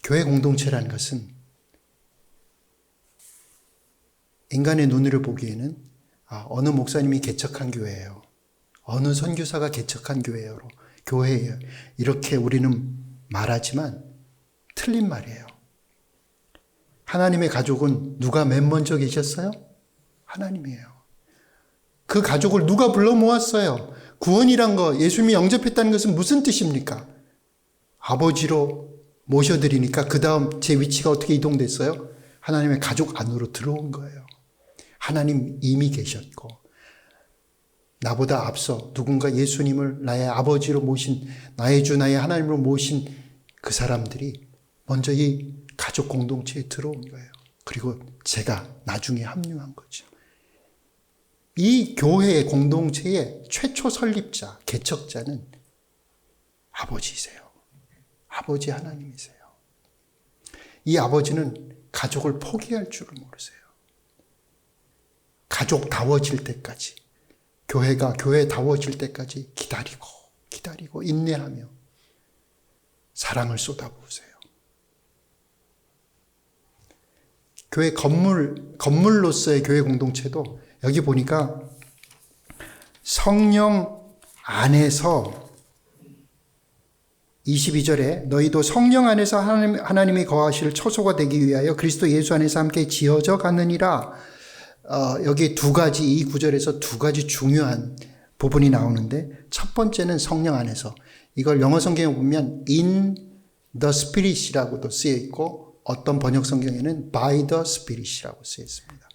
교회 공동체라는 것은 인간의 눈으로 보기에는 어느 목사님이 개척한 교회예요. 어느 선교사가 개척한 교회예요. 이렇게 우리는 말하지만 틀린 말이에요. 하나님의 가족은 누가 맨 먼저 계셨어요? 하나님이에요. 그 가족을 누가 불러 모았어요? 구원이란 거, 예수님이 영접했다는 것은 무슨 뜻입니까? 아버지로 모셔드리니까 그 다음 제 위치가 어떻게 이동됐어요? 하나님의 가족 안으로 들어온 거예요. 하나님 이미 계셨고 나보다 앞서 누군가 예수님을 나의 아버지로 모신, 나의 주, 나의 하나님으로 모신 그 사람들이 먼저 이 가족 공동체에 들어온 거예요. 그리고 제가 나중에 합류한 거죠. 이 교회의 공동체의 최초 설립자, 개척자는 아버지이세요. 아버지 하나님이세요. 이 아버지는 가족을 포기할 줄을 모르세요. 가족다워질 때까지, 교회가 교회다워질 때까지 기다리고 인내하며 사랑을 쏟아부으세요. 교회 건물로서의 교회 공동체도 여기 보니까 성령 안에서 22절에 너희도 성령 안에서 하나님이 거하실 처소가 되기 위하여 그리스도 예수 안에서 함께 지어져 가느니라. 여기 두 가지, 이 구절에서 두 가지 중요한 부분이 나오는데, 첫 번째는 성령 안에서, 이걸 영어 성경에 보면 in the spirit이라고도 쓰여 있고 어떤 번역 성경에는 by the spirit이라고 쓰여 있습니다.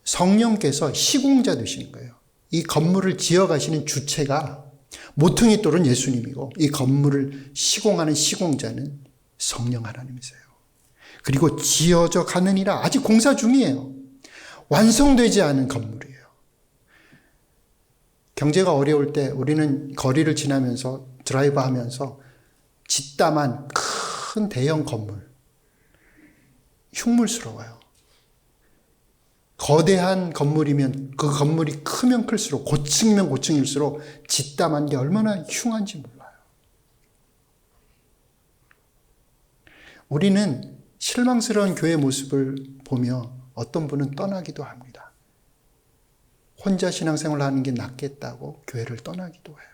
성령께서 시공자 되시는 거예요. 이 건물을 지어가시는 주체가 모퉁이 돌은 예수님이고, 이 건물을 시공하는 시공자는 성령 하나님이세요. 그리고 지어져 가느니라. 아직 공사 중이에요. 완성되지 않은 건물이에요. 경제가 어려울 때 우리는 거리를 지나면서 드라이브 하면서 짓다만 큰 대형 건물, 흉물스러워요. 거대한 건물이면 그 건물이 크면 클수록, 고층이면 고층일수록 짓다만 게 얼마나 흉한지 몰라요. 우리는 실망스러운 교회 모습을 보며 어떤 분은 떠나기도 합니다. 혼자 신앙생활을 하는 게 낫겠다고 교회를 떠나기도 해요.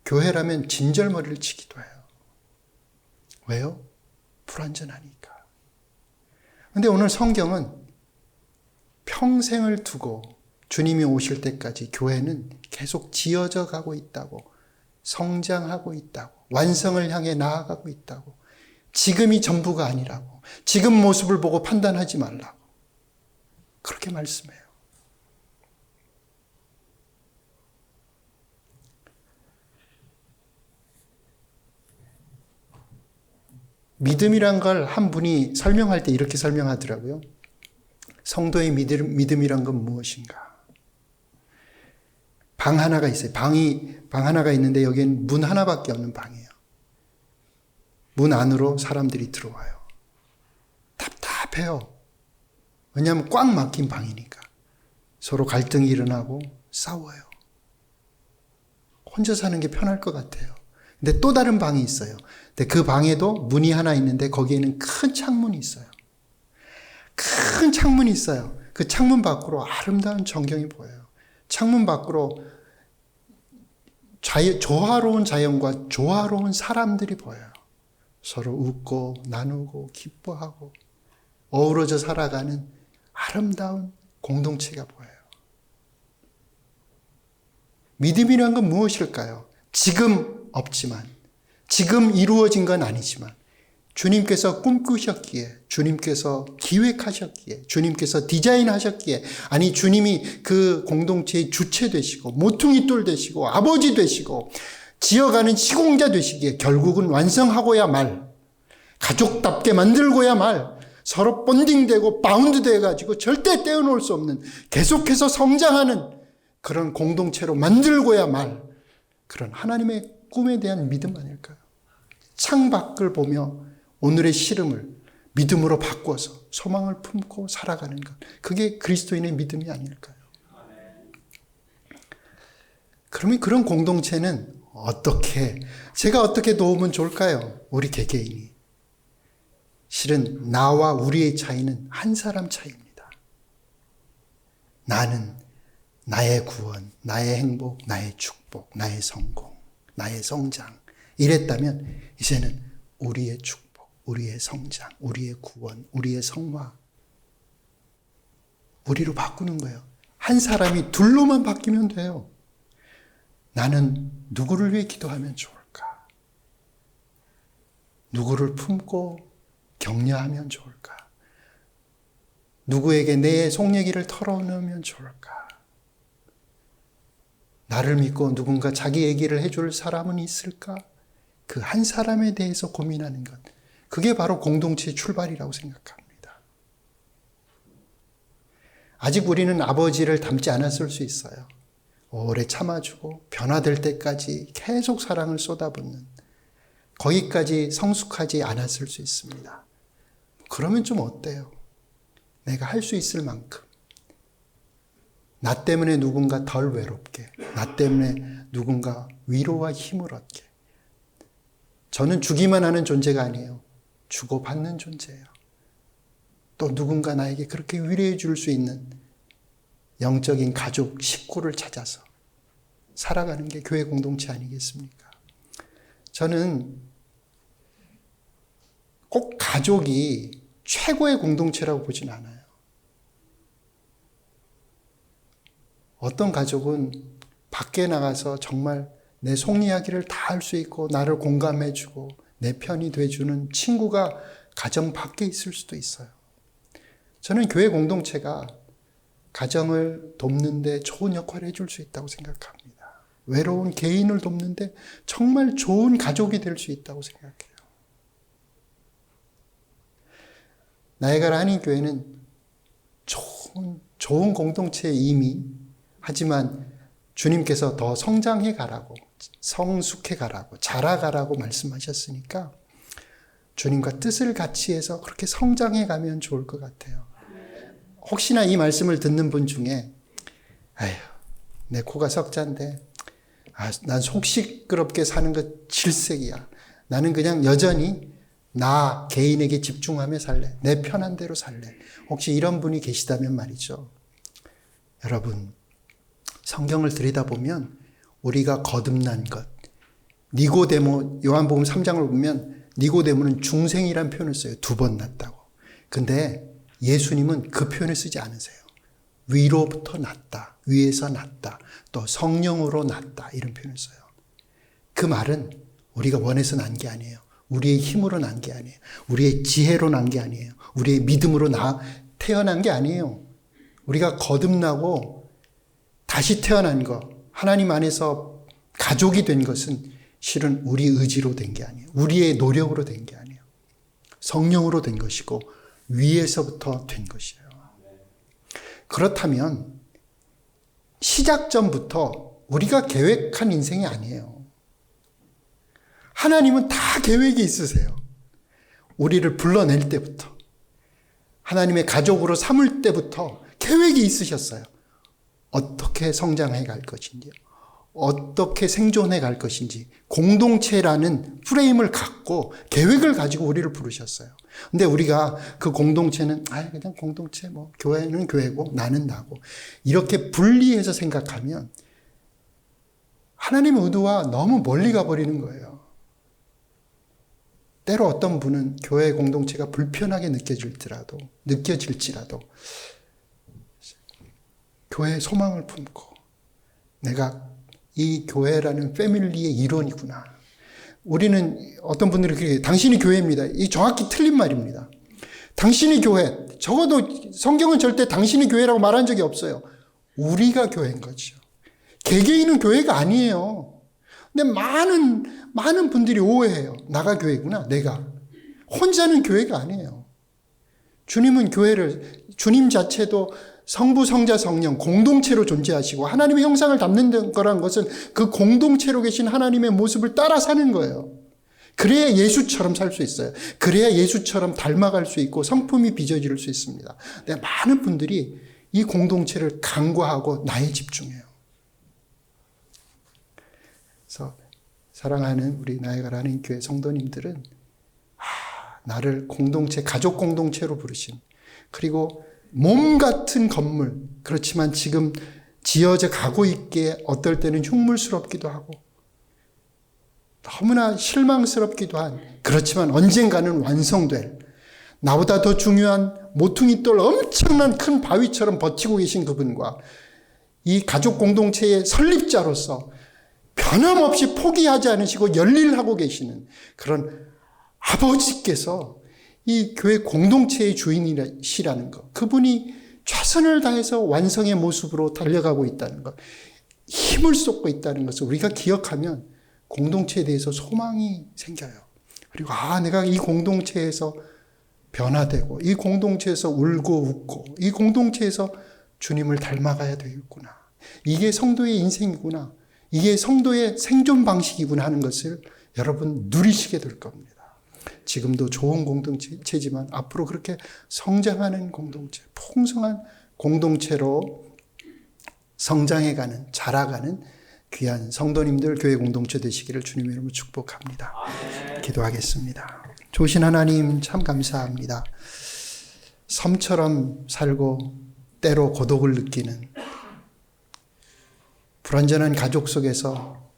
교회라면 진절머리를 치기도 해요. 왜요? 불완전하니까. 근데 오늘 성경은 평생을 두고 주님이 오실 때까지 교회는 계속 지어져 가고 있다고, 성장하고 있다고, 완성을 향해 나아가고 있다고, 지금이 전부가 아니라고, 지금 모습을 보고 판단하지 말라고, 그렇게 말씀해요. 믿음이란 걸 한 분이 설명할 때 이렇게 설명하더라고요. 성도의 믿음이란 건 무엇인가? 방 하나가 있어요. 방 하나가 있는데 여기는 문 하나밖에 없는 방이에요. 문 안으로 사람들이 들어와요. 답답해요. 왜냐하면 꽉 막힌 방이니까. 서로 갈등이 일어나고 싸워요. 혼자 사는 게 편할 것 같아요. 근데 또 다른 방이 있어요. 근데 그 방에도 문이 하나 있는데 거기에는 큰 창문이 있어요. 큰 창문이 있어요. 그 창문 밖으로 아름다운 전경이 보여요. 창문 밖으로 조화로운 자연과 조화로운 사람들이 보여요. 서로 웃고 나누고 기뻐하고 어우러져 살아가는 아름다운 공동체가 보여요. 믿음이란 건 무엇일까요? 지금 없지만, 지금 이루어진 건 아니지만, 주님께서 꿈꾸셨기에, 주님께서 기획하셨기에, 주님께서 디자인하셨기에, 아니 주님이 그 공동체의 주체 되시고 모퉁이 돌 되시고 아버지 되시고 지어가는 시공자 되시기에 결국은 완성하고야 말, 가족답게 만들고야 말, 서로 본딩되고 바운드 돼가지고 절대 떼어놓을 수 없는, 계속해서 성장하는 그런 공동체로 만들고야 말, 그런 하나님의 꿈에 대한 믿음 아닐까요? 창밖을 보며 오늘의 시름을 믿음으로 바꿔서 소망을 품고 살아가는 것, 그게 그리스도인의 믿음이 아닐까요? 그러면 그런 공동체는 제가 어떻게 도우면 좋을까요? 우리 개개인이. 실은 나와 우리의 차이는 한 사람 차이입니다. 나는 나의 구원, 나의 행복, 나의 축복, 나의 성공, 나의 성장, 이랬다면 이제는 우리의 축복, 우리의 성장, 우리의 구원, 우리의 성화, 우리로 바꾸는 거예요. 한 사람이 둘로만 바뀌면 돼요. 나는 누구를 위해 기도하면 좋을까? 누구를 품고 격려하면 좋을까? 누구에게 내 속 얘기를 털어놓으면 좋을까? 나를 믿고 누군가 자기 얘기를 해줄 사람은 있을까? 그 한 사람에 대해서 고민하는 것. 그게 바로 공동체의 출발이라고 생각합니다. 아직 우리는 아버지를 닮지 않았을 수 있어요. 오래 참아주고 변화될 때까지 계속 사랑을 쏟아붓는, 거기까지 성숙하지 않았을 수 있습니다. 그러면 좀 어때요? 내가 할 수 있을 만큼, 나 때문에 누군가 덜 외롭게, 나 때문에 누군가 위로와 힘을 얻게. 저는 주기만 하는 존재가 아니에요. 주고받는 존재예요. 또 누군가 나에게 그렇게 위로해 줄 수 있는 영적인 가족, 식구를 찾아서 살아가는 게 교회 공동체 아니겠습니까? 저는 꼭 가족이 최고의 공동체라고 보진 않아요. 어떤 가족은 밖에 나가서 정말 내 속 이야기를 다 할 수 있고 나를 공감해주고 내 편이 돼주는 친구가 가정 밖에 있을 수도 있어요. 저는 교회 공동체가 가정을 돕는 데 좋은 역할을 해줄 수 있다고 생각합니다. 외로운 개인을 돕는 데 정말 좋은 가족이 될 수 있다고 생각해요. 나에가라 한인교회는 좋은 공동체의 이미, 하지만 주님께서 더 성장해 가라고, 성숙해 가라고, 자라가라고 말씀하셨으니까 주님과 뜻을 같이 해서 그렇게 성장해 가면 좋을 것 같아요. 혹시나 이 말씀을 듣는 분 중에 아휴, 내 코가 석잔데 난 속 시끄럽게 사는 거 질색이야. 나는 그냥 여전히 나 개인에게 집중하며 살래. 내 편한 대로 살래. 혹시 이런 분이 계시다면 말이죠. 여러분, 성경을 들여다보면 우리가 거듭난 것, 니고데모, 요한복음 3장을 보면 니고데모는 중생이란 표현을 써요. 2번 났다고. 근데 예수님은 그 표현을 쓰지 않으세요. 위로부터 났다, 위에서 났다, 또 성령으로 났다, 이런 표현을 써요. 그 말은 우리가 원해서 난 게 아니에요. 우리의 힘으로 난 게 아니에요. 우리의 지혜로 난 게 아니에요. 우리의 믿음으로 태어난 게 아니에요. 우리가 거듭나고 다시 태어난 것, 하나님 안에서 가족이 된 것은 실은 우리 의지로 된 게 아니에요. 우리의 노력으로 된 게 아니에요. 성령으로 된 것이고 위에서부터 된 것이에요. 그렇다면 시작점부터 우리가 계획한 인생이 아니에요. 하나님은 다 계획이 있으세요. 우리를 불러낼 때부터, 하나님의 가족으로 삼을 때부터 계획이 있으셨어요. 어떻게 성장해 갈 것인지, 어떻게 생존해 갈 것인지, 공동체라는 프레임을 갖고 계획을 가지고 우리를 부르셨어요. 근데 우리가 그 공동체는 그냥 공동체, 교회는 교회고 나는 나고 이렇게 분리해서 생각하면 하나님의 의도와 너무 멀리 가버리는 거예요. 때로 어떤 분은 교회 공동체가 불편하게 느껴질지라도 교회에 소망을 품고 내가 이 교회라는 패밀리의 일원이구나. 우리는 어떤 분들이 그렇게 당신이 교회입니다. 이 정확히 틀린 말입니다. 당신이 교회, 적어도 성경은 절대 당신이 교회라고 말한 적이 없어요. 우리가 교회인 거죠. 개개인은 교회가 아니에요. 근데 많은 분들이 오해해요. 나가 교회구나, 내가. 혼자는 교회가 아니에요. 주님은 주님 자체도 성부, 성자, 성령 공동체로 존재하시고 하나님의 형상을 담는 거란 것은 그 공동체로 계신 하나님의 모습을 따라 사는 거예요. 그래야 예수처럼 살 수 있어요. 그래야 예수처럼 닮아갈 수 있고 성품이 빚어질 수 있습니다. 근데 많은 분들이 이 공동체를 간과하고 나에 집중해요. 그래서 사랑하는 우리 나에가라 한인교회 성도님들은 나를 공동체, 가족 공동체로 부르신, 그리고 몸 같은 건물, 그렇지만 지금 지어져 가고 있기에 어떨 때는 흉물스럽기도 하고 너무나 실망스럽기도 한, 그렇지만 언젠가는 완성될, 나보다 더 중요한 모퉁이돌 엄청난 큰 바위처럼 버티고 계신 그분과 이 가족 공동체의 설립자로서 변함없이 포기하지 않으시고 열일하고 계시는 그런 아버지께서 이 교회 공동체의 주인이시라는 것, 그분이 최선을 다해서 완성의 모습으로 달려가고 있다는 것, 힘을 쏟고 있다는 것을 우리가 기억하면 공동체에 대해서 소망이 생겨요. 그리고 내가 이 공동체에서 변화되고 이 공동체에서 울고 웃고 이 공동체에서 주님을 닮아가야 되겠구나. 이게 성도의 인생이구나. 이게 성도의 생존 방식이구나 하는 것을 여러분 누리시게 될 겁니다. 지금도 좋은 공동체지만 앞으로 그렇게 성장하는 공동체, 풍성한 공동체로 성장해가는, 자라가는 귀한 성도님들 교회 공동체 되시기를 주님의 이름으로 축복합니다. 기도하겠습니다. 좋으신 하나님 참 감사합니다. 섬처럼 살고 때로 고독을 느끼는 불완전한 가족 속에서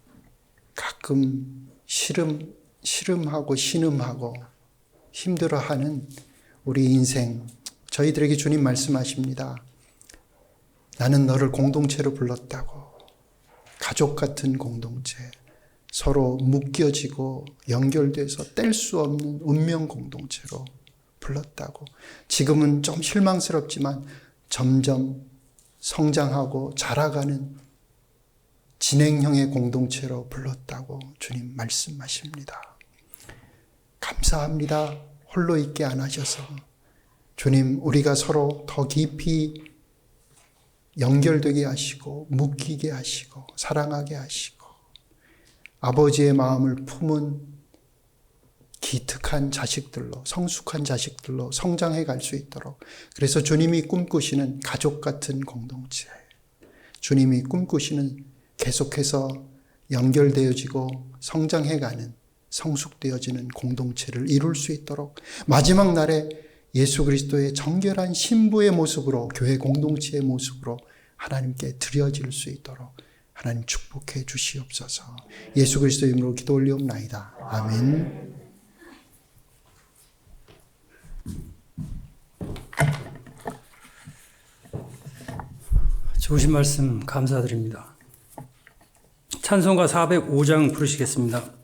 가끔 시름하고 신음하고 힘들어하는 우리 인생, 저희들에게 주님 말씀하십니다. 나는 너를 공동체로 불렀다고. 가족 같은 공동체, 서로 묶여지고 연결돼서 뗄 수 없는 운명 공동체로 불렀다고. 지금은 좀 실망스럽지만 점점 성장하고 자라가는 진행형의 공동체로 불렀다고 주님 말씀하십니다. 감사합니다. 홀로 있게 안 하셔서. 주님, 우리가 서로 더 깊이 연결되게 하시고 묶이게 하시고 사랑하게 하시고 아버지의 마음을 품은 기특한 자식들로, 성숙한 자식들로 성장해 갈 수 있도록, 그래서 주님이 꿈꾸시는 가족 같은 공동체, 주님이 꿈꾸시는 계속해서 연결되어지고 성장해가는, 성숙되어지는 공동체를 이룰 수 있도록 마지막 날에 예수 그리스도의 정결한 신부의 모습으로, 교회 공동체의 모습으로 하나님께 드려질 수 있도록 하나님 축복해 주시옵소서. 예수 그리스도의 이름으로 기도 올리옵나이다. 아멘. 좋으신 말씀 감사드립니다. 찬송가 405장 부르시겠습니다.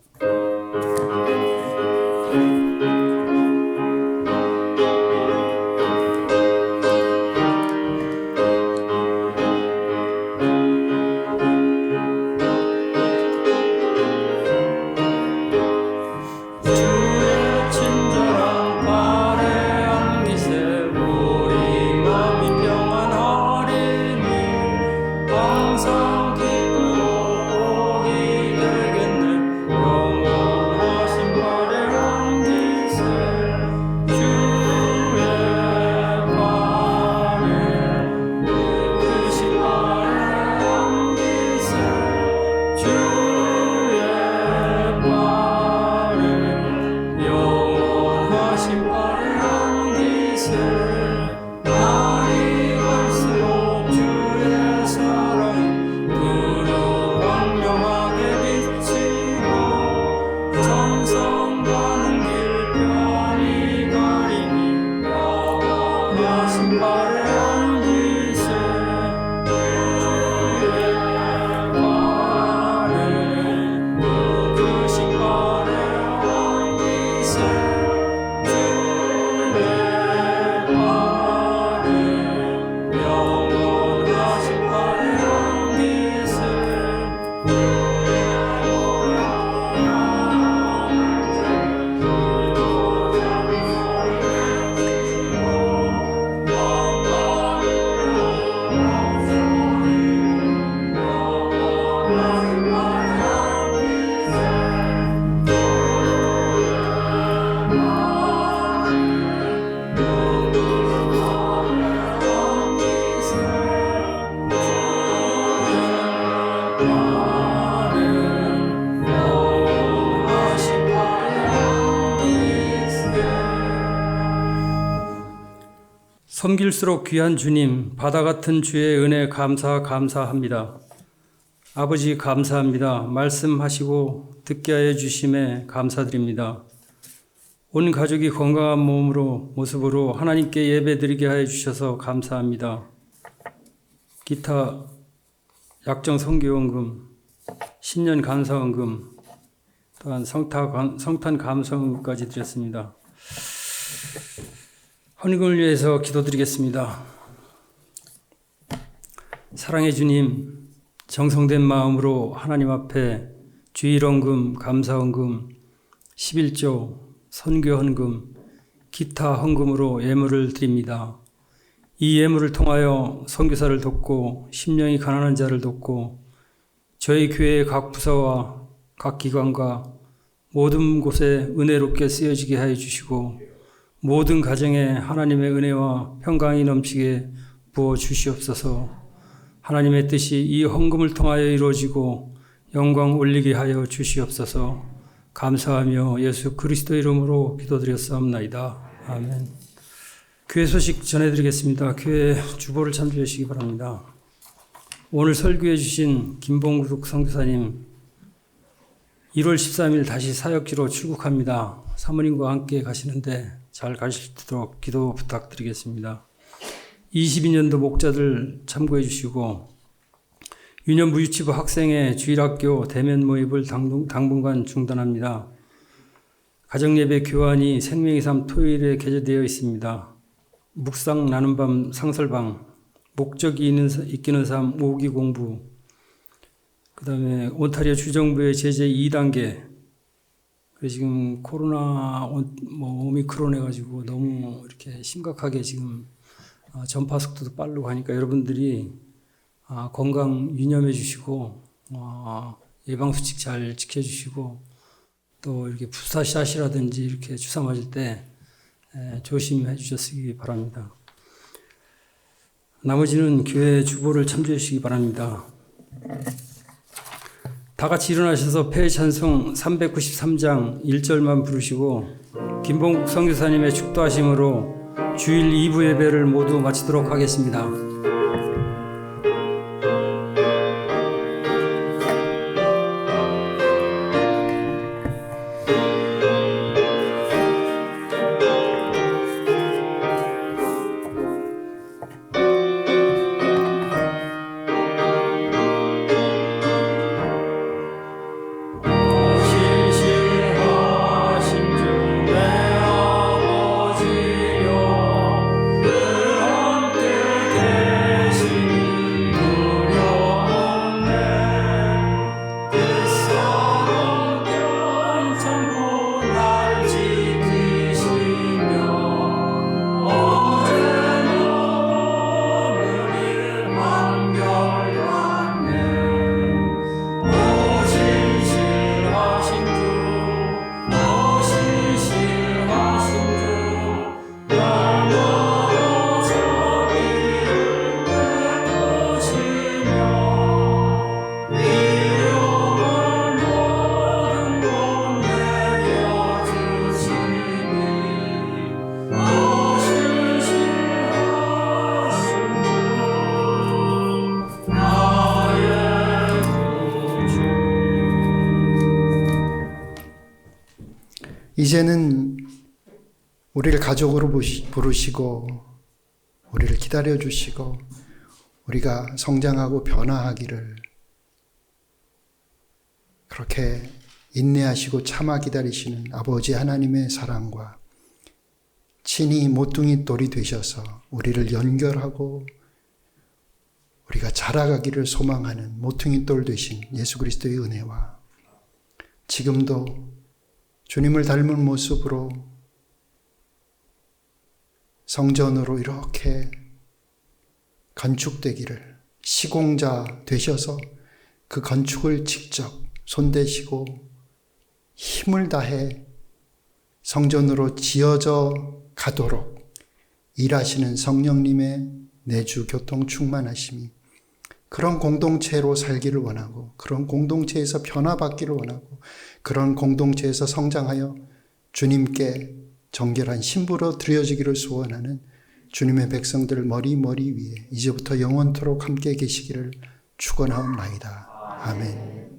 섬길수록 귀한 주님, 바다 같은 주의 은혜 감사합니다. 아버지 감사합니다. 말씀하시고 듣게 하여 주심에 감사드립니다. 온 가족이 건강한 모습으로 하나님께 예배드리게 하여 주셔서 감사합니다. 기타 약정 선교원금, 신년 감사원금, 또한 성탄 감사원금까지 드렸습니다. 헌금을 위해서 기도드리겠습니다. 사랑의 주님, 정성된 마음으로 하나님 앞에 주일헌금, 감사헌금, 11조, 선교헌금, 기타 헌금으로 예물을 드립니다. 이 예물을 통하여 선교사를 돕고 심령이 가난한 자를 돕고 저희 교회의 각 부서와 각 기관과 모든 곳에 은혜롭게 쓰여지게 하여 주시고 모든 가정에 하나님의 은혜와 평강이 넘치게 부어 주시옵소서. 하나님의 뜻이 이 헌금을 통하여 이루어지고 영광 올리게 하여 주시옵소서. 감사하며 예수 그리스도 이름으로 기도드렸사옵나이다. 아멘. 교회 소식 전해드리겠습니다. 교회 주보를 참조해 주시기 바랍니다. 오늘 설교해 주신 김봉국 선교사님 1월 13일 다시 사역지로 출국합니다. 사모님과 함께 가시는데 잘 가시도록 기도 부탁드리겠습니다. 22년도 목자들 참고해 주시고 유년부 유치부 학생의 주일학교 대면 모임을 당분간 중단합니다. 가정예배 교환이 생명의 삶 토요일에 개최되어 있습니다. 묵상 나는 밤 상설방, 목적이 이끄는 삶 5기 공부, 그 다음에 온타리오 주정부의 제재 2단계, 지금 코로나 오미크론 해가지고 너무 이렇게 심각하게 지금 전파 속도도 빠르고 하니까 여러분들이 건강 유념해 주시고 예방수칙 잘 지켜주시고 또 이렇게 부사샷이라든지 이렇게 주사 맞을 때 조심해 주셨으기 바랍니다. 나머지는 교회 주보를 참조해 주시기 바랍니다. 다 같이 일어나셔서 폐찬송 393장 1절만 부르시고 김봉국 선교사님의 축도하심으로 주일 2부 예배를 모두 마치도록 하겠습니다. 이제는 우리를 가족으로 부르시고 우리를 기다려주시고 우리가 성장하고 변화하기를 그렇게 인내하시고 참아 기다리시는 아버지 하나님의 사랑과 친히 모퉁이 돌이 되셔서 우리를 연결하고 우리가 자라가기를 소망하는 모퉁이 돌 되신 예수 그리스도의 은혜와 지금도 주님을 닮은 모습으로 성전으로 이렇게 건축되기를 시공자 되셔서 그 건축을 직접 손대시고 힘을 다해 성전으로 지어져 가도록 일하시는 성령님의 내주 교통 충만하심이 그런 공동체로 살기를 원하고 그런 공동체에서 변화받기를 원하고 그런 공동체에서 성장하여 주님께 정결한 신부로 드려지기를 소원하는 주님의 백성들 머리 위에 이제부터 영원토록 함께 계시기를 축원하옵나이다. 아멘.